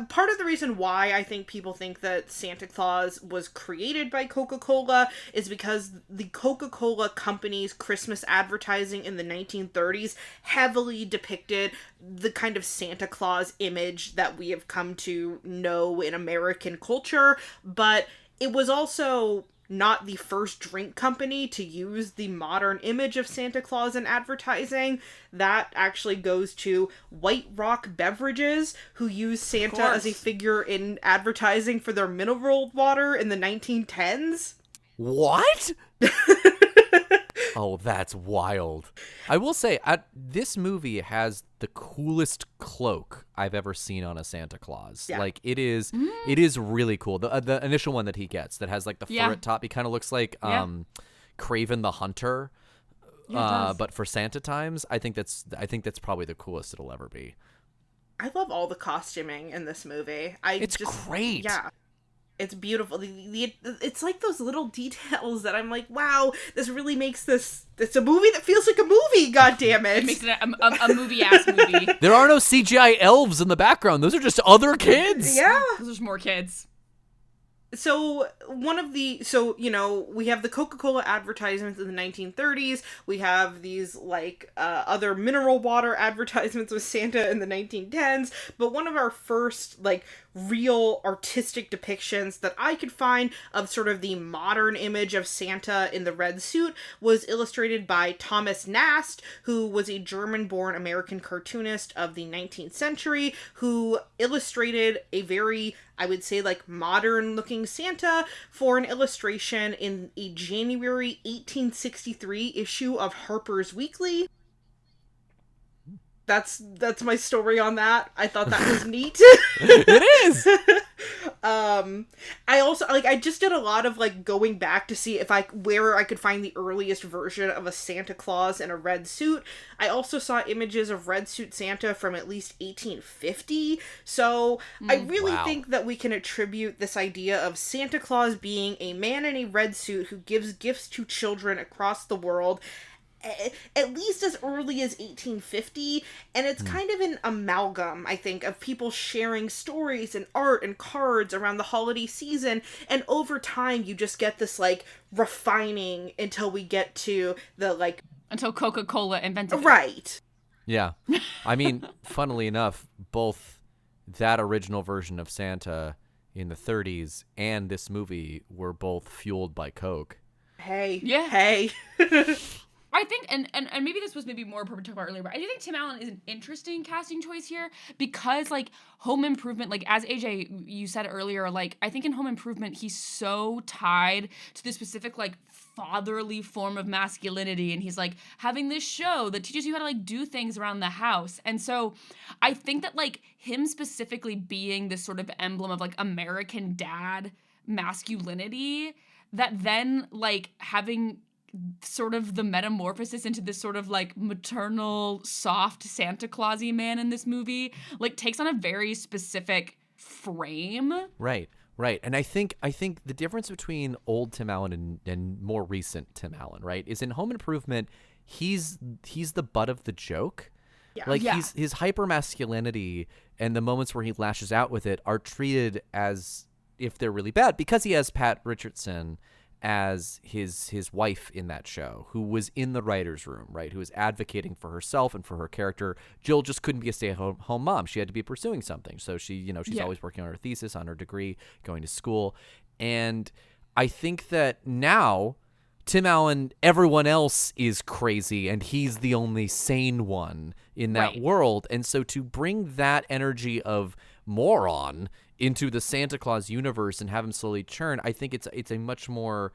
Part of the reason why I think people think that Santa Claus was created by Coca-Cola is because the Coca-Cola company's Christmas advertising in the 1930s heavily depicted the kind of Santa Claus image that we have come to know in American culture, but it was also not the first drink company to use the modern image of Santa Claus in advertising. That actually goes to White Rock Beverages, who used Santa as a figure in advertising for their mineral water in the 1910s. What? Oh, that's wild. I will say, this movie has the coolest cloak I've ever seen on a Santa Claus. Yeah. Like, it is really cool. The initial one that he gets that has, like, the fur at top, he kind of looks like Craven the Hunter, but for Santa times. I think that's probably the coolest it'll ever be. I love all the costuming in this movie. It's great. Yeah. It's beautiful. It's like those little details that I'm like, wow, this really makes this... It's a movie that feels like a movie, goddammit. It makes it a movie-ass movie. There are no CGI elves in the background. Those are just other kids. Yeah. Those are just more kids. So, you know, we have the Coca-Cola advertisements in the 1930s. We have these, like, other mineral water advertisements with Santa in the 1910s. But one of our first, like, real artistic depictions that I could find of sort of the modern image of Santa in the red suit was illustrated by Thomas Nast, who was a German-born American cartoonist of the 19th century, who illustrated a very, I would say, like, modern-looking Santa for an illustration in a January 1863 issue of Harper's Weekly. That's my story on that. I thought that was neat. It is! I also, like, I just did a lot of, like, going back to see where I could find the earliest version of a Santa Claus in a red suit. I also saw images of red suit Santa from at least 1850. So I really think that we can attribute this idea of Santa Claus being a man in a red suit who gives gifts to children across the world at least as early as 1850, and it's kind of an amalgam, I think, of people sharing stories and art and cards around the holiday season, and over time you just get this, like, refining until we get to the, like... Until Coca-Cola invented it. Right. Yeah. I mean, funnily enough, both that original version of Santa in the 30s and this movie were both fueled by Coke. Hey. Yeah. Hey. I think, and maybe this was maybe more appropriate to talk about earlier, but I do think Tim Allen is an interesting casting choice here because, like, Home Improvement, like, as AJ, you said earlier, like, I think in Home Improvement, he's so tied to this specific, like, fatherly form of masculinity, and he's, like, having this show that teaches you how to, like, do things around the house. And so I think that, like, him specifically being this sort of emblem of, like, American dad masculinity, that then, like, having sort of the metamorphosis into this sort of like maternal, soft Santa Claus-y man in this movie, like takes on a very specific frame. Right. And I think the difference between old Tim Allen and more recent Tim Allen, right, is in Home Improvement, he's the butt of the joke. Yeah. Like his hyper masculinity and the moments where he lashes out with it are treated as if they're really bad because he has Pat Richardson as his wife in that show, who was in the writer's room, right, who was advocating for herself and for her character. Jill just couldn't be a stay-at-home mom. She had to be pursuing something. So she's always working on her thesis, on her degree, going to school. And I think that now Tim Allen, everyone else is crazy, and he's the only sane one in that world. And so to bring that energy of moron into the Santa Claus universe and have him slowly churn, I think it's a much more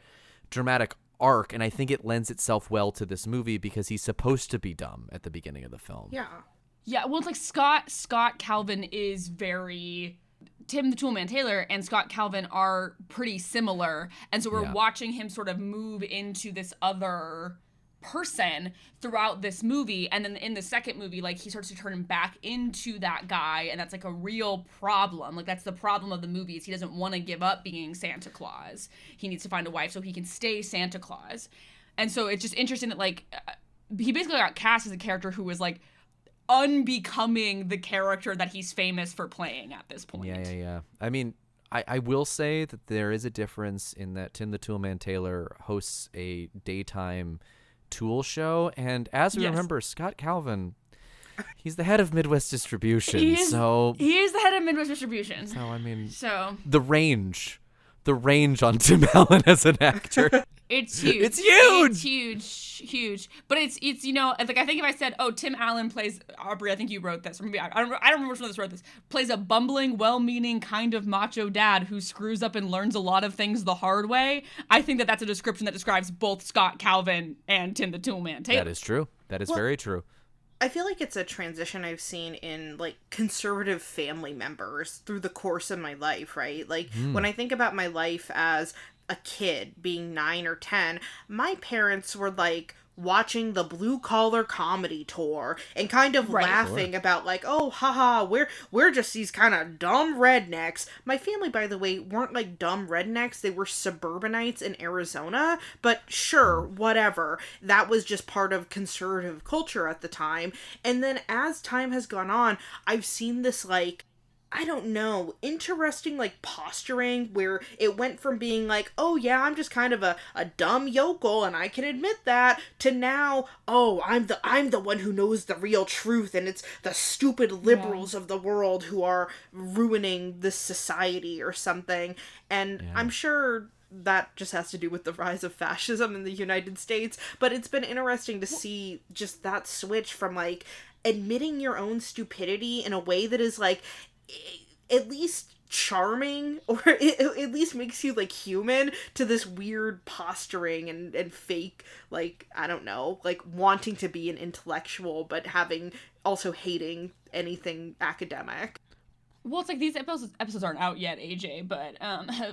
dramatic arc, and I think it lends itself well to this movie because he's supposed to be dumb at the beginning of the film. Yeah, well, it's like Scott Calvin is very... Tim the Toolman Taylor and Scott Calvin are pretty similar, and so we're watching him sort of move into this other person throughout this movie, and then in the second movie, like, he starts to turn him back into that guy, and that's like a real problem. Like, that's the problem of the movie, is he doesn't want to give up being Santa Claus. He needs to find a wife so he can stay Santa Claus. And so it's just interesting that, like, he basically got cast as a character who was like unbecoming the character that he's famous for playing at this point. Yeah. I mean, I will say that there is a difference in that Tim the Toolman Taylor hosts a daytime Tool show, and as we remember, Scott Calvin, he's the head of Midwest Distribution. He is the head of Midwest Distribution. So I mean, the range on Tim Allen as an actor. It's huge. It's huge. But it's like, I think if I said, oh, Tim Allen plays Aubrey, I think you wrote this. Or maybe I don't remember which one of us wrote this. Plays a bumbling, well-meaning kind of macho dad who screws up and learns a lot of things the hard way. I think that that's a description that describes both Scott Calvin and Tim the Toolman Taylor. That is true. That is very true. I feel like it's a transition I've seen in, like, conservative family members through the course of my life, right? Like, when I think about my life as a kid being 9 or 10, my parents were, like, watching the Blue Collar Comedy Tour and kind of laughing about, like, oh, haha, we're just these kind of dumb rednecks. My family, by the way, weren't, like, dumb rednecks. They were suburbanites in Arizona, but sure, whatever. That was just part of conservative culture at the time. And then as time has gone on, I've seen this, like, I don't know, interesting, like, posturing where it went from being like, oh yeah, I'm just kind of a dumb yokel and I can admit that, to now, oh, I'm the one who knows the real truth, and it's the stupid liberals of the world who are ruining this society or something. And I'm sure that just has to do with the rise of fascism in the United States, but it's been interesting to see just that switch from, like, admitting your own stupidity in a way that is, like, at least charming, or it at least makes you, like, human, to this weird posturing and fake, like, I don't know, like, wanting to be an intellectual but also hating anything academic. Well, it's like these episodes aren't out yet, AJ, but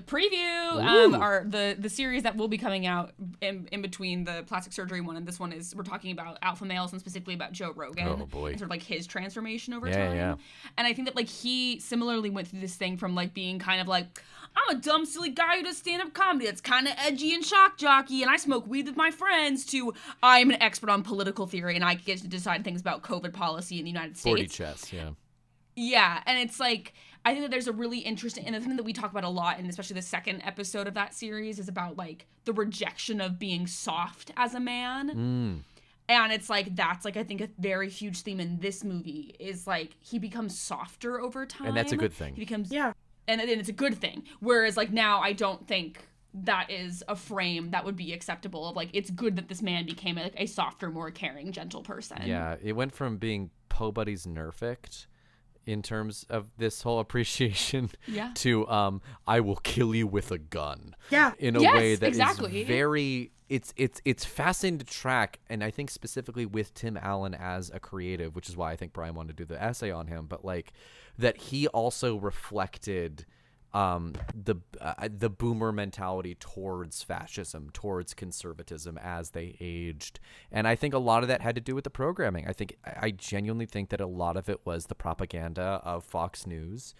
preview are the series that will be coming out in between the plastic surgery one and this one. Is we're talking about alpha males and specifically about Joe Rogan. Oh boy. And sort of like his transformation over time. Yeah. And I think that, like, he similarly went through this thing from, like, being kind of like, I'm a dumb, silly guy who does stand-up comedy that's kind of edgy and shock jockey, and I smoke weed with my friends, to I'm an expert on political theory and I get to decide things about COVID policy in the United States. 40 chess, yeah. Yeah, and it's like, I think that there's a really interesting, and the thing that we talk about a lot, and especially the second episode of that series, is about, like, the rejection of being soft as a man. And it's like, that's, like, I think a very huge theme in this movie is, like, he becomes softer over time. And that's a good thing. He becomes, and it's a good thing. Whereas like now I don't think that is a frame that would be acceptable of like, it's good that this man became like a softer, more caring, gentle person. Yeah, it went from being Po Buddy's nerfect in terms of this whole appreciation to I will kill you with a gun. Yeah. In a way that is very it's fascinating to track, and I think specifically with Tim Allen as a creative, which is why I think Brian wanted to do the essay on him, but like that he also reflected the boomer mentality towards fascism, towards conservatism as they aged. And I think a lot of that had to do with the programming. I genuinely think that a lot of it was the propaganda of Fox News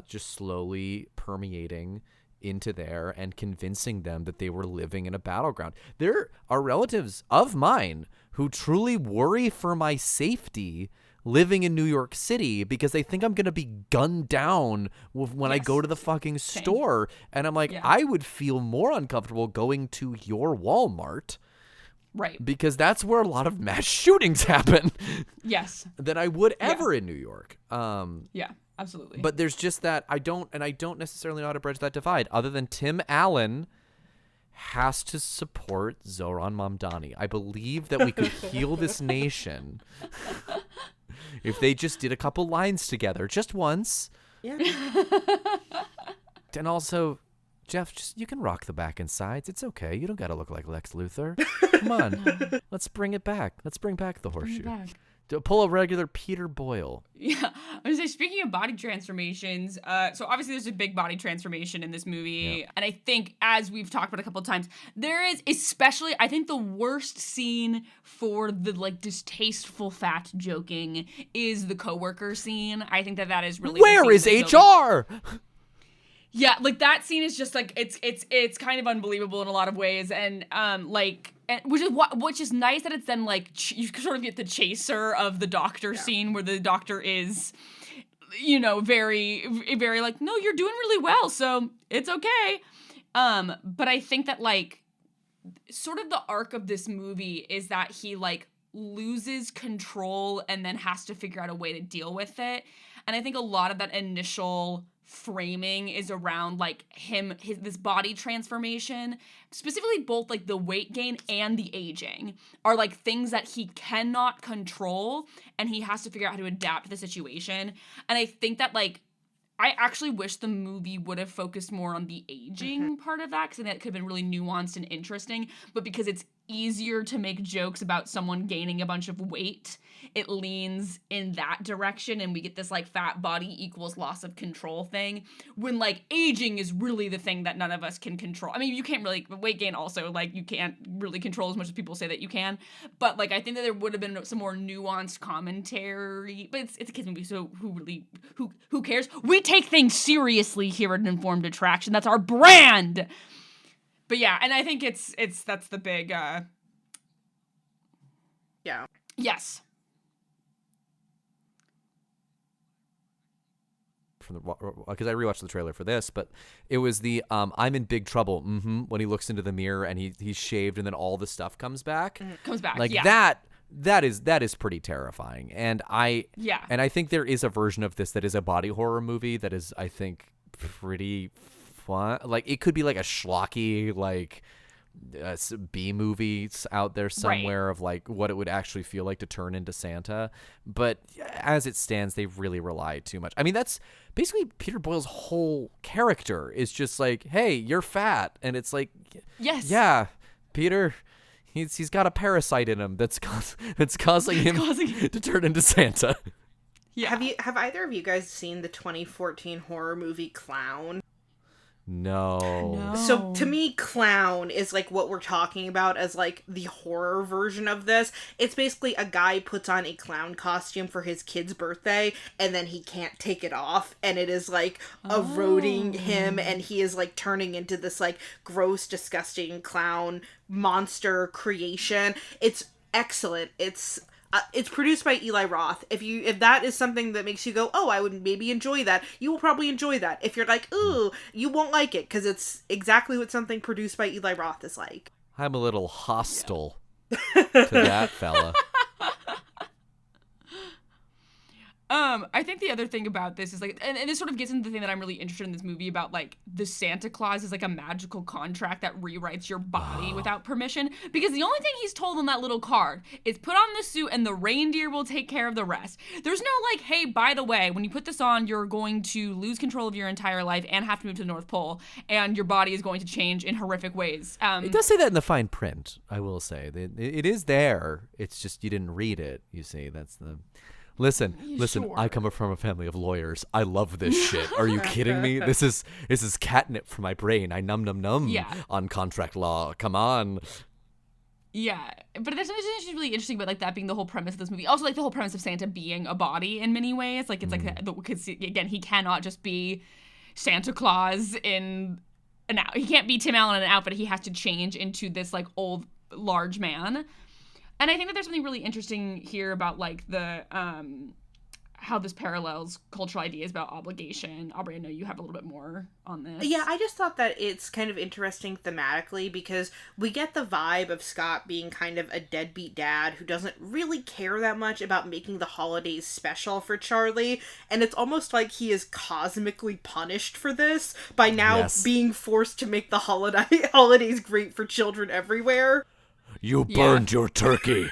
just slowly permeating into there and convincing them that they were living in a battleground. There are relatives of mine who truly worry for my safety living in New York City because they think I'm going to be gunned down when I go to the fucking store. And I'm like, I would feel more uncomfortable going to your Walmart. Right. Because that's where a lot of mass shootings happen. Yes. Than I would ever in New York. Yeah, absolutely. But there's just that I don't necessarily know how to bridge that divide other than Tim Allen has to support Zohran Mamdani. I believe that we could heal this nation if they just did a couple lines together, just once. Yeah. And also, Jeff, you can rock the back and sides. It's okay. You don't got to look like Lex Luthor. Come on. Let's bring it back. Let's bring back the horseshoe. Pull a regular Peter Boyle. Yeah. I was going to say, speaking of body transformations, so obviously there's a big body transformation in this movie. Yeah. And I think, as we've talked about a couple of times, there is especially, I think the worst scene for the like distasteful fat joking is the coworker scene. I think that is really Where is HR? Yeah, like that scene is just like it's kind of unbelievable in a lot of ways, and which is nice that it's then like you sort of get the chaser of the doctor scene where the doctor is, very very like, no, you're doing really well, so it's okay. But I think that like sort of the arc of this movie is that he like loses control and then has to figure out a way to deal with it, and I think a lot of that initial framing is around like this body transformation, specifically both like the weight gain and the aging are like things that he cannot control, and he has to figure out how to adapt to the situation. And I think that like I actually wish the movie would have focused more on the aging part of that, because I think that could have been really nuanced and interesting. But because it's easier to make jokes about someone gaining a bunch of weight, it leans in that direction, and we get this like fat body equals loss of control thing, when like aging is really the thing that none of us can control. I mean, you can't really, weight gain also, like you can't really control as much as people say that you can, but like I think that there would have been some more nuanced commentary. But it's a kids movie, so who cares? We take things seriously here at Informed Attraction. That's our brand. But yeah, and I think that's the big yeah. Yes. Because I rewatched the trailer for this, but it was the I'm in big trouble when he looks into the mirror and he's shaved and then all the stuff comes back. Comes back, like yeah. That is pretty terrifying. And I think there is a version of this that is a body horror movie that is, I think, pretty fun. Like it could be like a schlocky like B movies out there somewhere, right, of like what it would actually feel like to turn into Santa. But as it stands, they really rely too much. I mean, that's basically Peter Boyle's whole character is just like, hey, you're fat. And it's like, yes, yeah, Peter, he's got a parasite in him that's causing him to turn into Santa. Yeah. Have either of you guys seen the 2014 horror movie Clown? No. So to me, Clown is like what we're talking about as like the horror version of this. It's basically a guy puts on a clown costume for his kid's birthday and then he can't take it off, and it is like eroding him, and he is like turning into this like gross, disgusting clown monster creation. It's excellent. It's produced by Eli Roth. If that is something that makes you go, oh, I would maybe enjoy that, you will probably enjoy that. If you're like, ooh, you won't like it, because it's exactly what something produced by Eli Roth is like. I'm a little hostile to that fella. I I think the other thing about this is like, and this sort of gets into the thing that I'm really interested in this movie about, like, the Santa Claus is like a magical contract that rewrites your body without permission. Because the only thing he's told on that little card is put on the suit and the reindeer will take care of the rest. There's no like, hey, by the way, when you put this on, you're going to lose control of your entire life and have to move to the North Pole, and your body is going to change in horrific ways. It does say that in the fine print, I will say. It is there. It's just you didn't read it, you see. That's the... Listen, Sure. I come from a family of lawyers. I love this shit. Are you kidding me? This is catnip for my brain. I num on contract law. Come on. Yeah, but there's something really interesting about like that being the whole premise of this movie. Also, like the whole premise of Santa being a body in many ways. Like it's like because again, he cannot just be Santa Claus in an out. He can't be Tim Allen in an outfit. He has to change into this like old large man. And I think that there's something really interesting here about like the how this parallels cultural ideas about obligation. Aubrey, I know you have a little bit more on this. Yeah, I just thought that it's kind of interesting thematically because we get the vibe of Scott being kind of a deadbeat dad who doesn't really care that much about making the holidays special for Charlie, and it's almost like he is cosmically punished for this by now being forced to make the holidays great for children everywhere. You burned your turkey.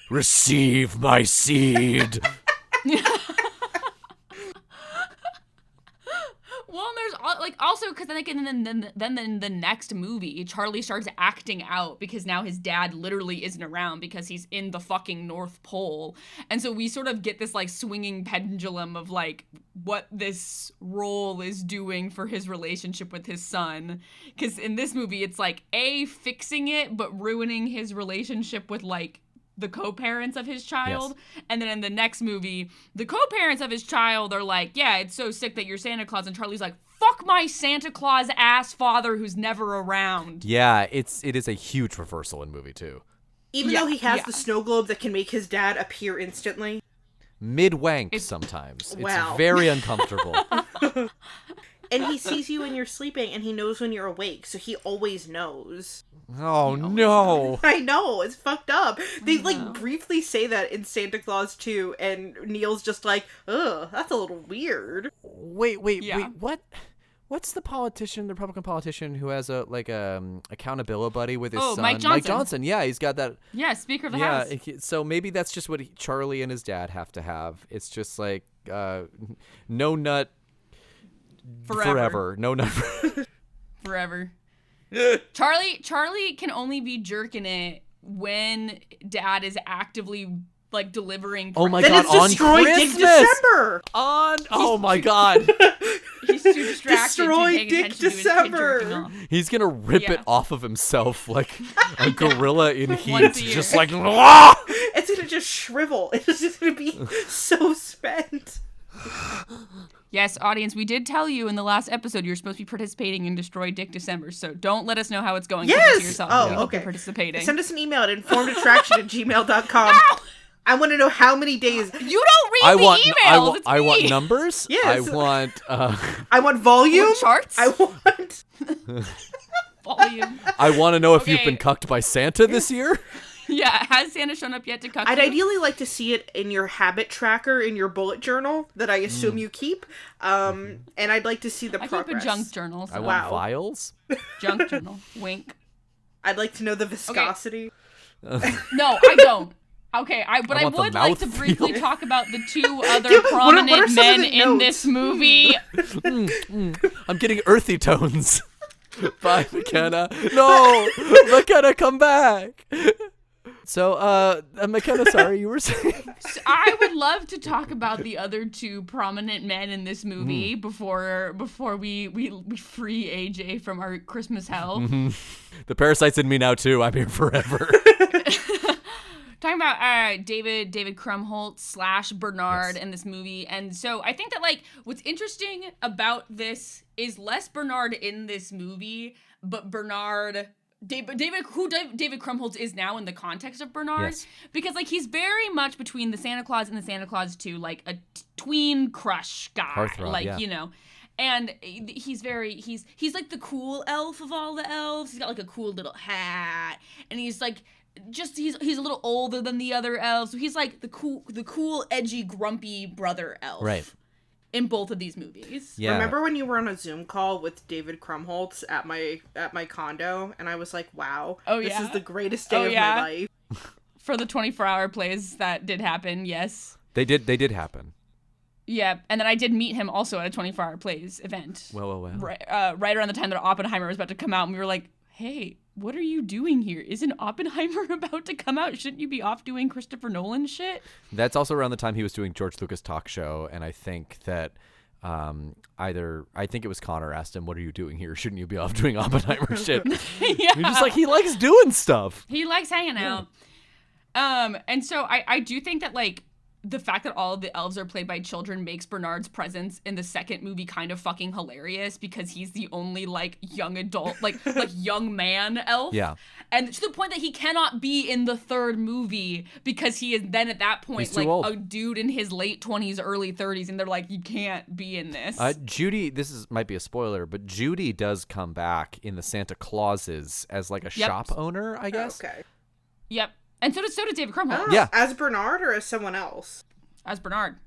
Receive my seed. Well, and there's like also because then in the next movie, Charlie starts acting out because now his dad literally isn't around because he's in the fucking North Pole, and so we sort of get this like swinging pendulum of like what this role is doing for his relationship with his son. Because in this movie, it's like fixing it but ruining his relationship with like the co-parents of his child. Yes. And then in the next movie, the co-parents of his child are like, yeah, it's so sick that you're Santa Claus. And Charlie's like, fuck my Santa Claus ass father who's never around. Yeah, it is a huge reversal in movie too. Even though he has the snow globe that can make his dad appear instantly. Mid-wank sometimes. Wow. It's very uncomfortable. And he sees you when you're sleeping, and he knows when you're awake, so he always knows. Oh, no. I know, it's fucked up. They, briefly say that in Santa Claus 2, and Neil's just like, ugh, that's a little weird. Wait, what? What's the Republican politician who has a accountability buddy with his son? Mike Johnson. Mike Johnson, yeah, he's got that. Yeah, Speaker of the House. Yeah, so maybe that's just what Charlie and his dad have to have. It's just like, no nut. Forever. No, never. Forever. Charlie can only be jerking it when dad is actively like delivering. Oh my god! God! On destroy Christmas. Dick December. Oh my God! He's too distracted. Destroy Dick December. He's gonna rip it off of himself like a gorilla in heat, just like. It's gonna just shrivel. It's just gonna be so spent. Yes, audience, we did tell you in the last episode you're supposed to be participating in Destroy Dick December, so don't let us know how it's going. Yes! Keep it to yourself. Oh, okay. You're participating. Send us an email at informedattraction@gmail.com. No! I want to know how many days. You don't read the emails. I want numbers. Yes. I want volume. Charts. I want volume. I want to know if you've been cucked by Santa this year. Yeah, has Santa shown up yet to cuck I'd you? ideally like to see it in your habit tracker in your bullet journal that I assume you keep. And I'd like to see the progress. I keep a junk journal. So. I want vials. Junk journal. Wink. I'd like to know the viscosity. Okay. No, I don't. Okay, I would like to briefly talk about the two other prominent men in this movie. I'm getting earthy tones. Bye, Mackenna. No, Mackenna, come back. So, Mackenna, sorry, you were saying? I would love to talk about the other two prominent men in this movie before we free AJ from our Christmas hell. Mm-hmm. The parasite's in me now, too. I'm here forever. Talking about David Krumholtz / Bernard in this movie. And so I think that, like, what's interesting about this is less Bernard in this movie, but Bernard... David Krumholtz is now in the context of Bernard, because like he's very much between the Santa Claus and the Santa Claus 2, like a tween crush guy, Heartthrob, you know, and he's like the cool elf of all the elves. He's got like a cool little hat, and he's like just he's a little older than the other elves. So he's like the cool, edgy, grumpy brother elf. Right. In both of these movies. Yeah. Remember when you were on a Zoom call with David Krumholtz at my condo, and I was like, wow, this is the greatest day of my life. For the 24-hour plays that did happen, yes. They did happen. Yeah, and then I did meet him also at a 24-hour plays event. Well. Right around the time that Oppenheimer was about to come out, and we were like, hey, what are you doing here? Isn't Oppenheimer about to come out? Shouldn't you be off doing Christopher Nolan shit? That's also around the time he was doing George Lucas talk show, and I think that I think it was Connor asked him, what are you doing here? Shouldn't you be off doing Oppenheimer shit? Yeah. You're just like, he likes doing stuff. He likes hanging out. And so I do think that, like, the fact that all of the elves are played by children makes Bernard's presence in the second movie kind of fucking hilarious, because he's the only, like, young adult, like young man elf. Yeah. And to the point that he cannot be in the third movie, because he is then at that point like old. a dude in his late 20s, early 30s, and they're like, you can't be in this. Judy, might be a spoiler, but Judy does come back in the Santa Clauses as like a shop owner, I guess. Okay. Yep. And so did David Krumholtz. Yeah. As Bernard or as someone else? As Bernard.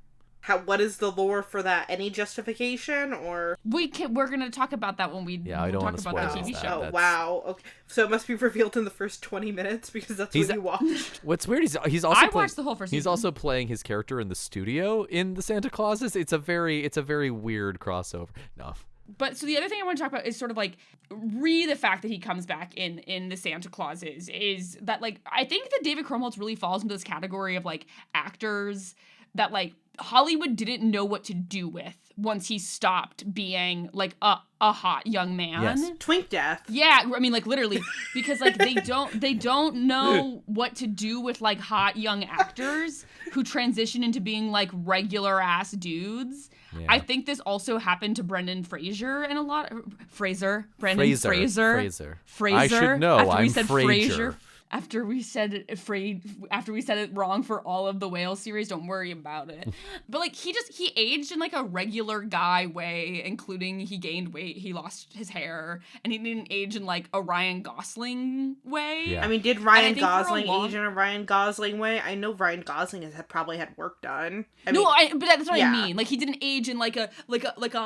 What is the lore for that? Any justification or? We're going to talk about that when we I don't talk want to about the spoil TV that. show. Oh, wow. Okay. So it must be revealed in the first 20 minutes because that's what you watched. What's weird is he's also watched the whole first season. He's also playing his character in the studio in the Santa Clauses. It's a very weird crossover. No. But so the other thing I want to talk about is sort of like the fact that he comes back in the Santa Clauses is that, like, I think that David Krumholtz really falls into this category of, like, actors that, like, Hollywood didn't know what to do with once he stopped being, like, a hot young man. Yes. Twink death. Yeah, I mean, like, literally, because, like, they don't know what to do with, like, hot young actors who transition into being, like, regular ass dudes. Yeah. I think this also happened to Brendan Fraser and a lot of Fraser. I should know. I'm Fraser. After we said it wrong for all of the Whale series, don't worry about it. But, like, he aged in, like, a regular guy way, including he gained weight, he lost his hair, and he didn't age in, like, a Ryan Gosling way. Yeah. I mean, did Ryan Gosling age in a Ryan Gosling way? I know Ryan Gosling has probably had work done. But that's what I mean. Like, he didn't age in like a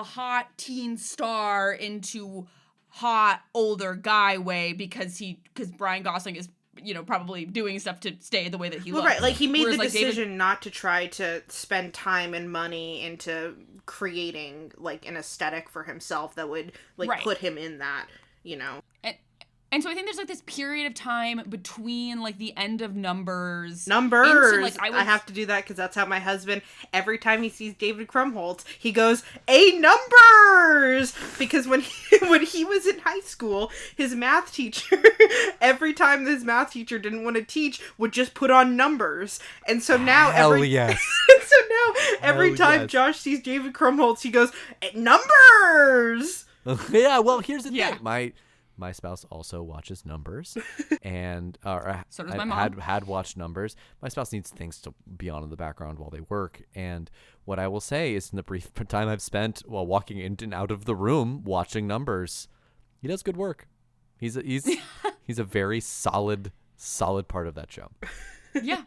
hot teen star into hot older guy way because Ryan Gosling is, you know, probably doing stuff to stay the way that he looks. Right, like, he made the decision David... not to try to spend time and money into creating, like, an aesthetic for himself that would, like, put him in that, you know. And so I think there's, like, this period of time between, like, the end of Numbers. Into, like, I have to do that because that's how my husband, every time he sees David Krumholtz, he goes, Numbers! Because when he was in high school, his math teacher, every time his math teacher didn't want to teach, would just put on Numbers. And so now every time Josh sees David Krumholtz, he goes, Numbers! Yeah, well, here's the thing. My spouse also watches Numbers, and so does my mom. Had watched Numbers. My spouse needs things to be on in the background while they work, and what I will say is, in the brief time I've spent while walking in and out of the room watching Numbers, he does good work. He's a very solid part of that show. Yeah.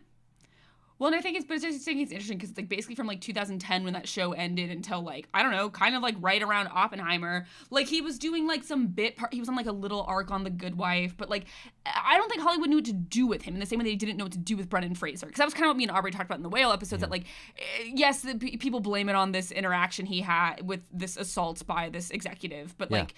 Well, and I think it's interesting because, like, basically from, like, 2010 when that show ended until, like, I don't know, kind of, like, right around Oppenheimer, like, he was doing, like, some bit part. He was on, like, a little arc on The Good Wife, but, like, I don't think Hollywood knew what to do with him in the same way they didn't know what to do with Brendan Fraser. Because that was kind of what me and Aubrey talked about in the Whale episodes, that, like, yes, people blame it on this interaction he had with this assault by this executive, but, like,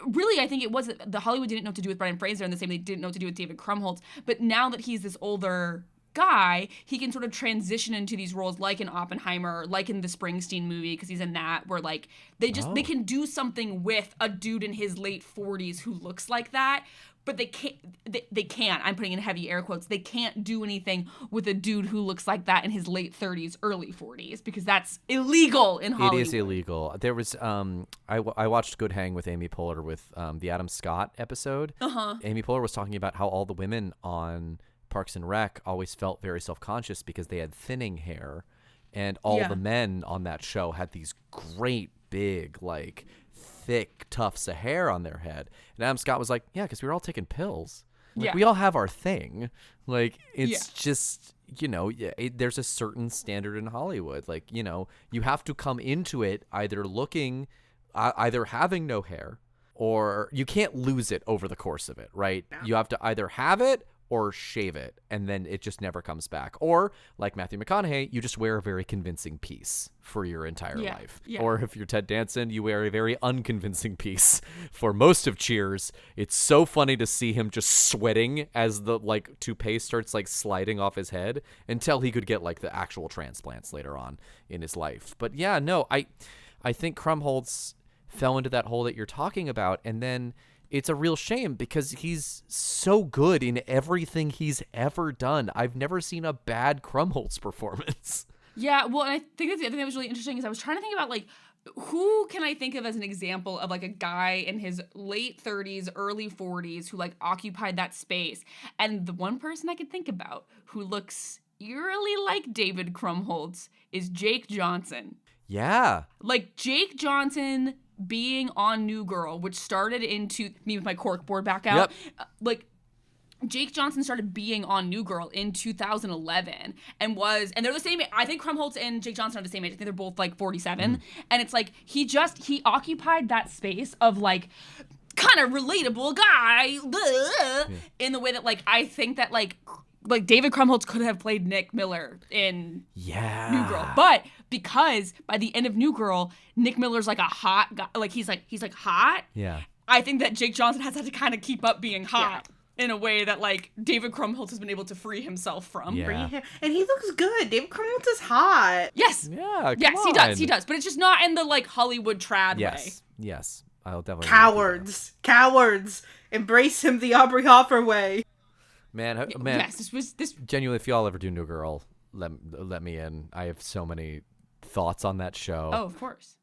really, I think it was the Hollywood didn't know what to do with Brendan Fraser in the same way they didn't know what to do with David Krumholtz. But now that he's this older guy, he can sort of transition into these roles, like in Oppenheimer, like in the Springsteen movie, because he's in that, where, like, they can do something with a dude in his late 40s who looks like that, but they can't, I'm putting in heavy air quotes, they can't do anything with a dude who looks like that in his late 30s, early 40s, because that's illegal in Hollywood. It is illegal. There was, I watched Good Hang with Amy Poehler with the Adam Scott episode. Amy Poehler was talking about how all the women on Parks and Rec always felt very self-conscious because they had thinning hair, and all the men on that show had these great big, like, thick tufts of hair on their head. And Adam Scott was like, yeah, because we were all taking pills. Like, Yeah. we all have our thing. Like, it's Yeah. just, there's a certain standard in Hollywood. Like, you have to come into it either either having no hair, or you can't lose it over the course of it, right? Yeah. You have to either have it or shave it, and then it just never comes back. Or, like Matthew McConaughey, you just wear a very convincing piece for your entire life. Yeah. Or if you're Ted Danson, you wear a very unconvincing piece for most of Cheers. It's so funny to see him just sweating as the toupee starts sliding off his head, until he could get the actual transplants later on in his life. But yeah, no, I think Krumholtz fell into that hole that you're talking about, and then it's a real shame because he's so good in everything he's ever done. I've never seen a bad Krumholtz performance. Yeah, well, and I think that's the other thing that was really interesting is I was trying to think about who can I think of as an example of a guy in his late 30s, early 40s who occupied that space. And the one person I could think about who looks eerily like David Krumholtz is Jake Johnson. Yeah. Jake Johnson being on New Girl, which started into me with my corkboard back out. Yep. Jake Johnson started being on New Girl in 2011 and they're the same. I think Krumholtz and Jake Johnson are the same age. I think they're both 47. And it's he occupied that space of kind of relatable guy in the way that I think that David Krumholtz could have played Nick Miller in New Girl, but because by the end of New Girl, Nick Miller's a hot guy, he's hot. Yeah. I think that Jake Johnson has had to kind of keep up being hot in a way that David Krumholtz has been able to free himself from. Yeah. And he looks good. David Krumholtz is hot. Yes. Yeah. Yes, he does. He does. But it's just not in the Hollywood trad way. Yes. I'll definitely. Cowards. Embrace him the Aubrey Hoffer way. Man. Yes, this. Genuinely, if y'all ever do New Girl, let me in. I have so many thoughts on that show. Oh, of course.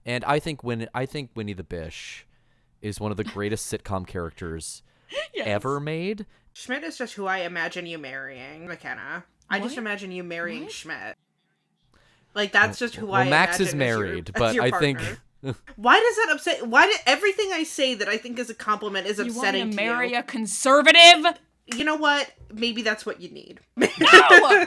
And I think Winnie the Bish is one of the greatest sitcom characters ever made. Schmidt is just who I imagine you marrying, McKenna. I just imagine you marrying Schmidt. That's just who I imagine. Max is married, but I think. Why does that upset? Why did everything I say that I think is a compliment is upsetting to you? You want to marry a conservative? You know what? Maybe that's what you need. No!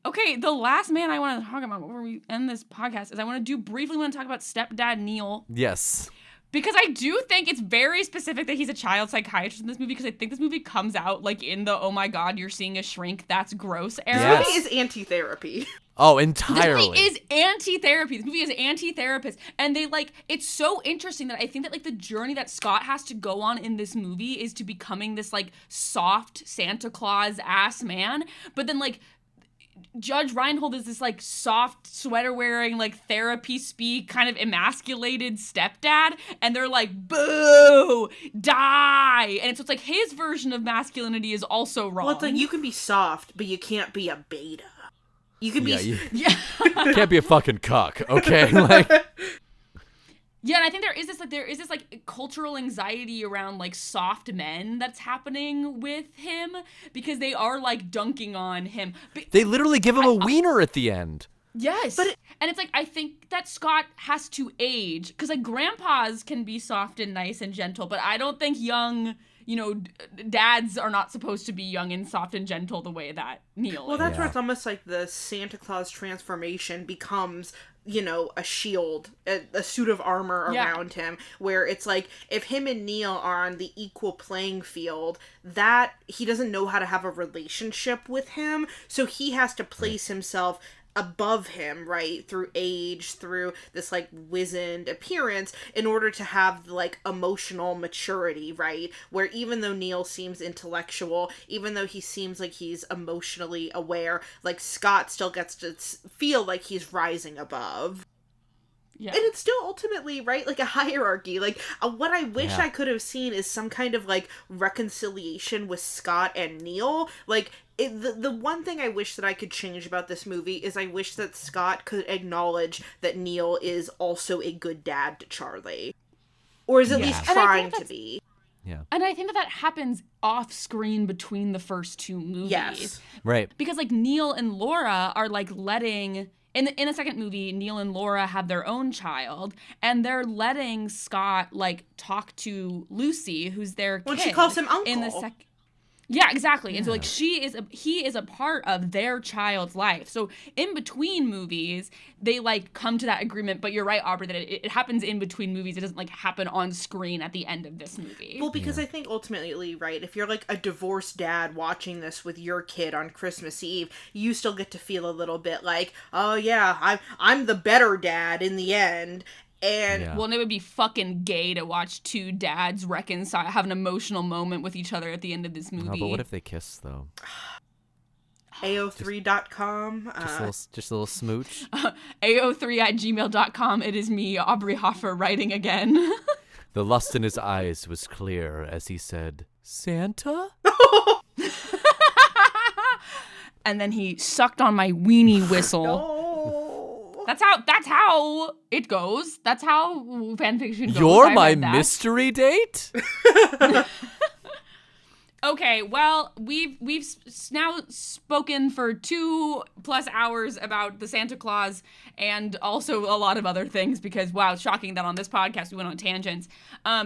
Okay, the last man I want to talk about before we end this podcast is I want to briefly talk about stepdad Neil. Yes. Because I do think it's very specific that he's a child psychiatrist in this movie, because I think this movie comes out in the, oh my god, you're seeing a shrink, that's gross era. This movie is anti-therapy. Oh, entirely. This movie is anti-therapy. This movie is anti-therapist. And they it's so interesting that I think that the journey that Scott has to go on in this movie is to becoming this soft Santa Claus ass man. But then Judge Reinhold is this soft sweater wearing therapy speak kind of emasculated stepdad, and they're boo, die. And it's his version of masculinity is also wrong. Well, it's you can be soft, but you can't be a beta. You can be can't be a fucking cuck, okay? Yeah, and I think there is this cultural anxiety around around men that's happening with him, because they are dunking on him. But they literally give him a wiener at the end. Yes. And it's I think that Scott has to age, because grandpas can be soft and nice and gentle, but I don't think young, dads are not supposed to be young and soft and gentle the way that Neil is. Well, that's where it's almost the Santa Claus transformation becomes, a shield, a suit of armor around him, where it's if him and Neil are on the equal playing field, that he doesn't know how to have a relationship with him, so he has to place himself above him, right, through age, through this wizened appearance, in order to have emotional maturity, right, where even though Neil seems intellectual, even though he seems he's emotionally aware, Scott still gets to feel he's rising above. Yeah. And it's still ultimately, right, a hierarchy. What I wish I could have seen is some kind of, reconciliation with Scott and Neil. The one thing I wish that I could change about this movie is I wish that Scott could acknowledge that Neil is also a good dad to Charlie. Or is at least trying to be. Yeah. And I think that happens off screen between the first two movies. Yes. Right. Because Neil and Laura are letting in the second movie, Neil and Laura have their own child, and they're letting Scott like talk to Lucy, who's their kid. When she calls him uncle. In the Yeah, exactly. And so like he is a part of their child's life. So in between movies, they like come to that agreement. But you're right, Aubrey, that it happens in between movies. It doesn't like happen on screen at the end of this movie. Well, because I think ultimately, right, if you're like a divorced dad watching this with your kid on Christmas Eve, you still get to feel a little bit like, oh yeah, I'm the better dad in the end. And well, and it would be fucking gay to watch two dads reconcile, have an emotional moment with each other at the end of this movie. Oh, but what if they kiss, though? AO3.com. Just a little smooch. AO3@gmail.com. It is me, Aubrey Hoffer, writing again. The lust in his eyes was clear as he said, Santa? And then he sucked on my weenie whistle. Oh. That's how it goes. That's how fanfiction goes. You're my mystery date? Okay, well, we've now spoken for 2+ hours about the Santa Claus and also a lot of other things because, wow, it's shocking that on this podcast we went on tangents.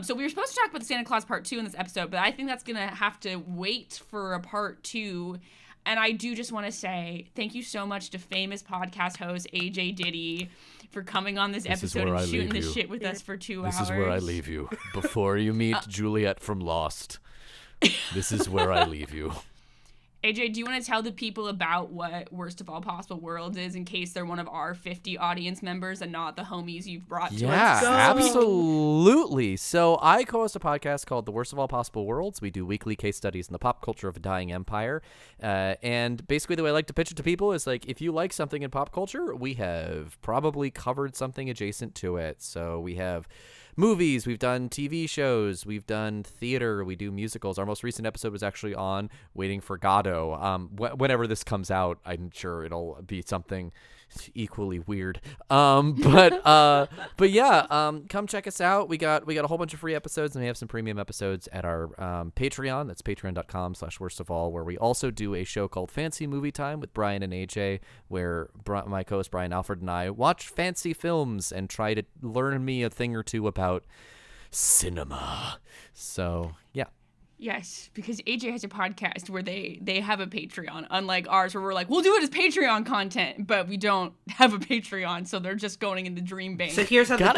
So we were supposed to talk about the Santa Claus part 2 in this episode, but I think that's going to have to wait for a part 2. And I do just want to say thank you so much to famous podcast host AJ Ditty for coming on this episode and shooting this shit with us for 2 hours. This is where I leave you. Before you meet Juliet from Lost, this is where I leave you. AJ, do you want to tell the people about what Worst of All Possible Worlds is in case they're one of our 50 audience members and not the homies you've brought to us? Yeah, absolutely. So I co-host a podcast called The Worst of All Possible Worlds. We do weekly case studies in the pop culture of a dying empire. And basically the way I like to pitch it to people is like, if you like something in pop culture, we have probably covered something adjacent to it. So we have movies, we've done TV shows, we've done theater, we do musicals. Our most recent episode was actually on Waiting for Godot. Whenever this comes out, I'm sure it'll be something equally weird. But yeah, come check us out. We got a whole bunch of free episodes, and we have some premium episodes at our Patreon. That's patreon.com/worstofall, where we also do a show called Fancy Movie Time with Brian and AJ, where my co-host Brian Alfred and I watch fancy films and try to learn me a thing or two about cinema. So yeah. Yes, because AJ has a podcast where they have a Patreon, unlike ours where we're like, we'll do it as Patreon content, but we don't have a Patreon, so they're just going in the dream bank. So here's how get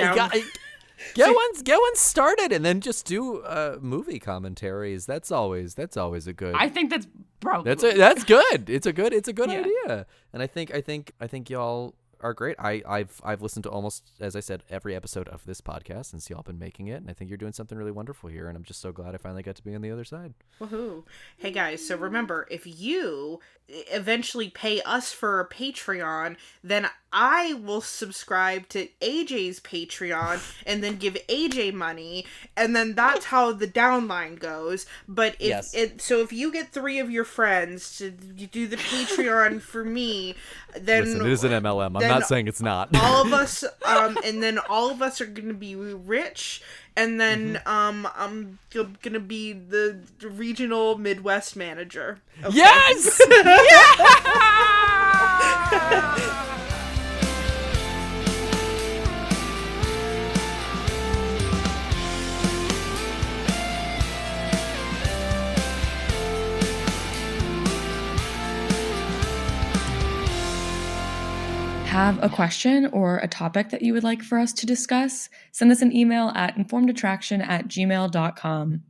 one started and then just do movie commentaries. That's always a good. I think that's probably that's good. It's a good idea, and I think y'all are great. I've listened to almost, as I said, every episode of this podcast since y'all been making it, and I think you're doing something really wonderful here, and I'm just so glad I finally got to be on the other side. Woohoo. Hey guys, so remember, if you eventually pay us for a Patreon, then I will subscribe to AJ's Patreon and then give AJ money, and then that's how the downline goes. But if you get 3 of your friends to do the Patreon for me, then listen, it is an MLM. I'm not saying it's not. All of us, and then all of us are going to be rich. And then I'm gonna be the regional Midwest manager. Okay? Yes! Have a question or a topic that you would like for us to discuss? Send us an email at informedattraction@gmail.com.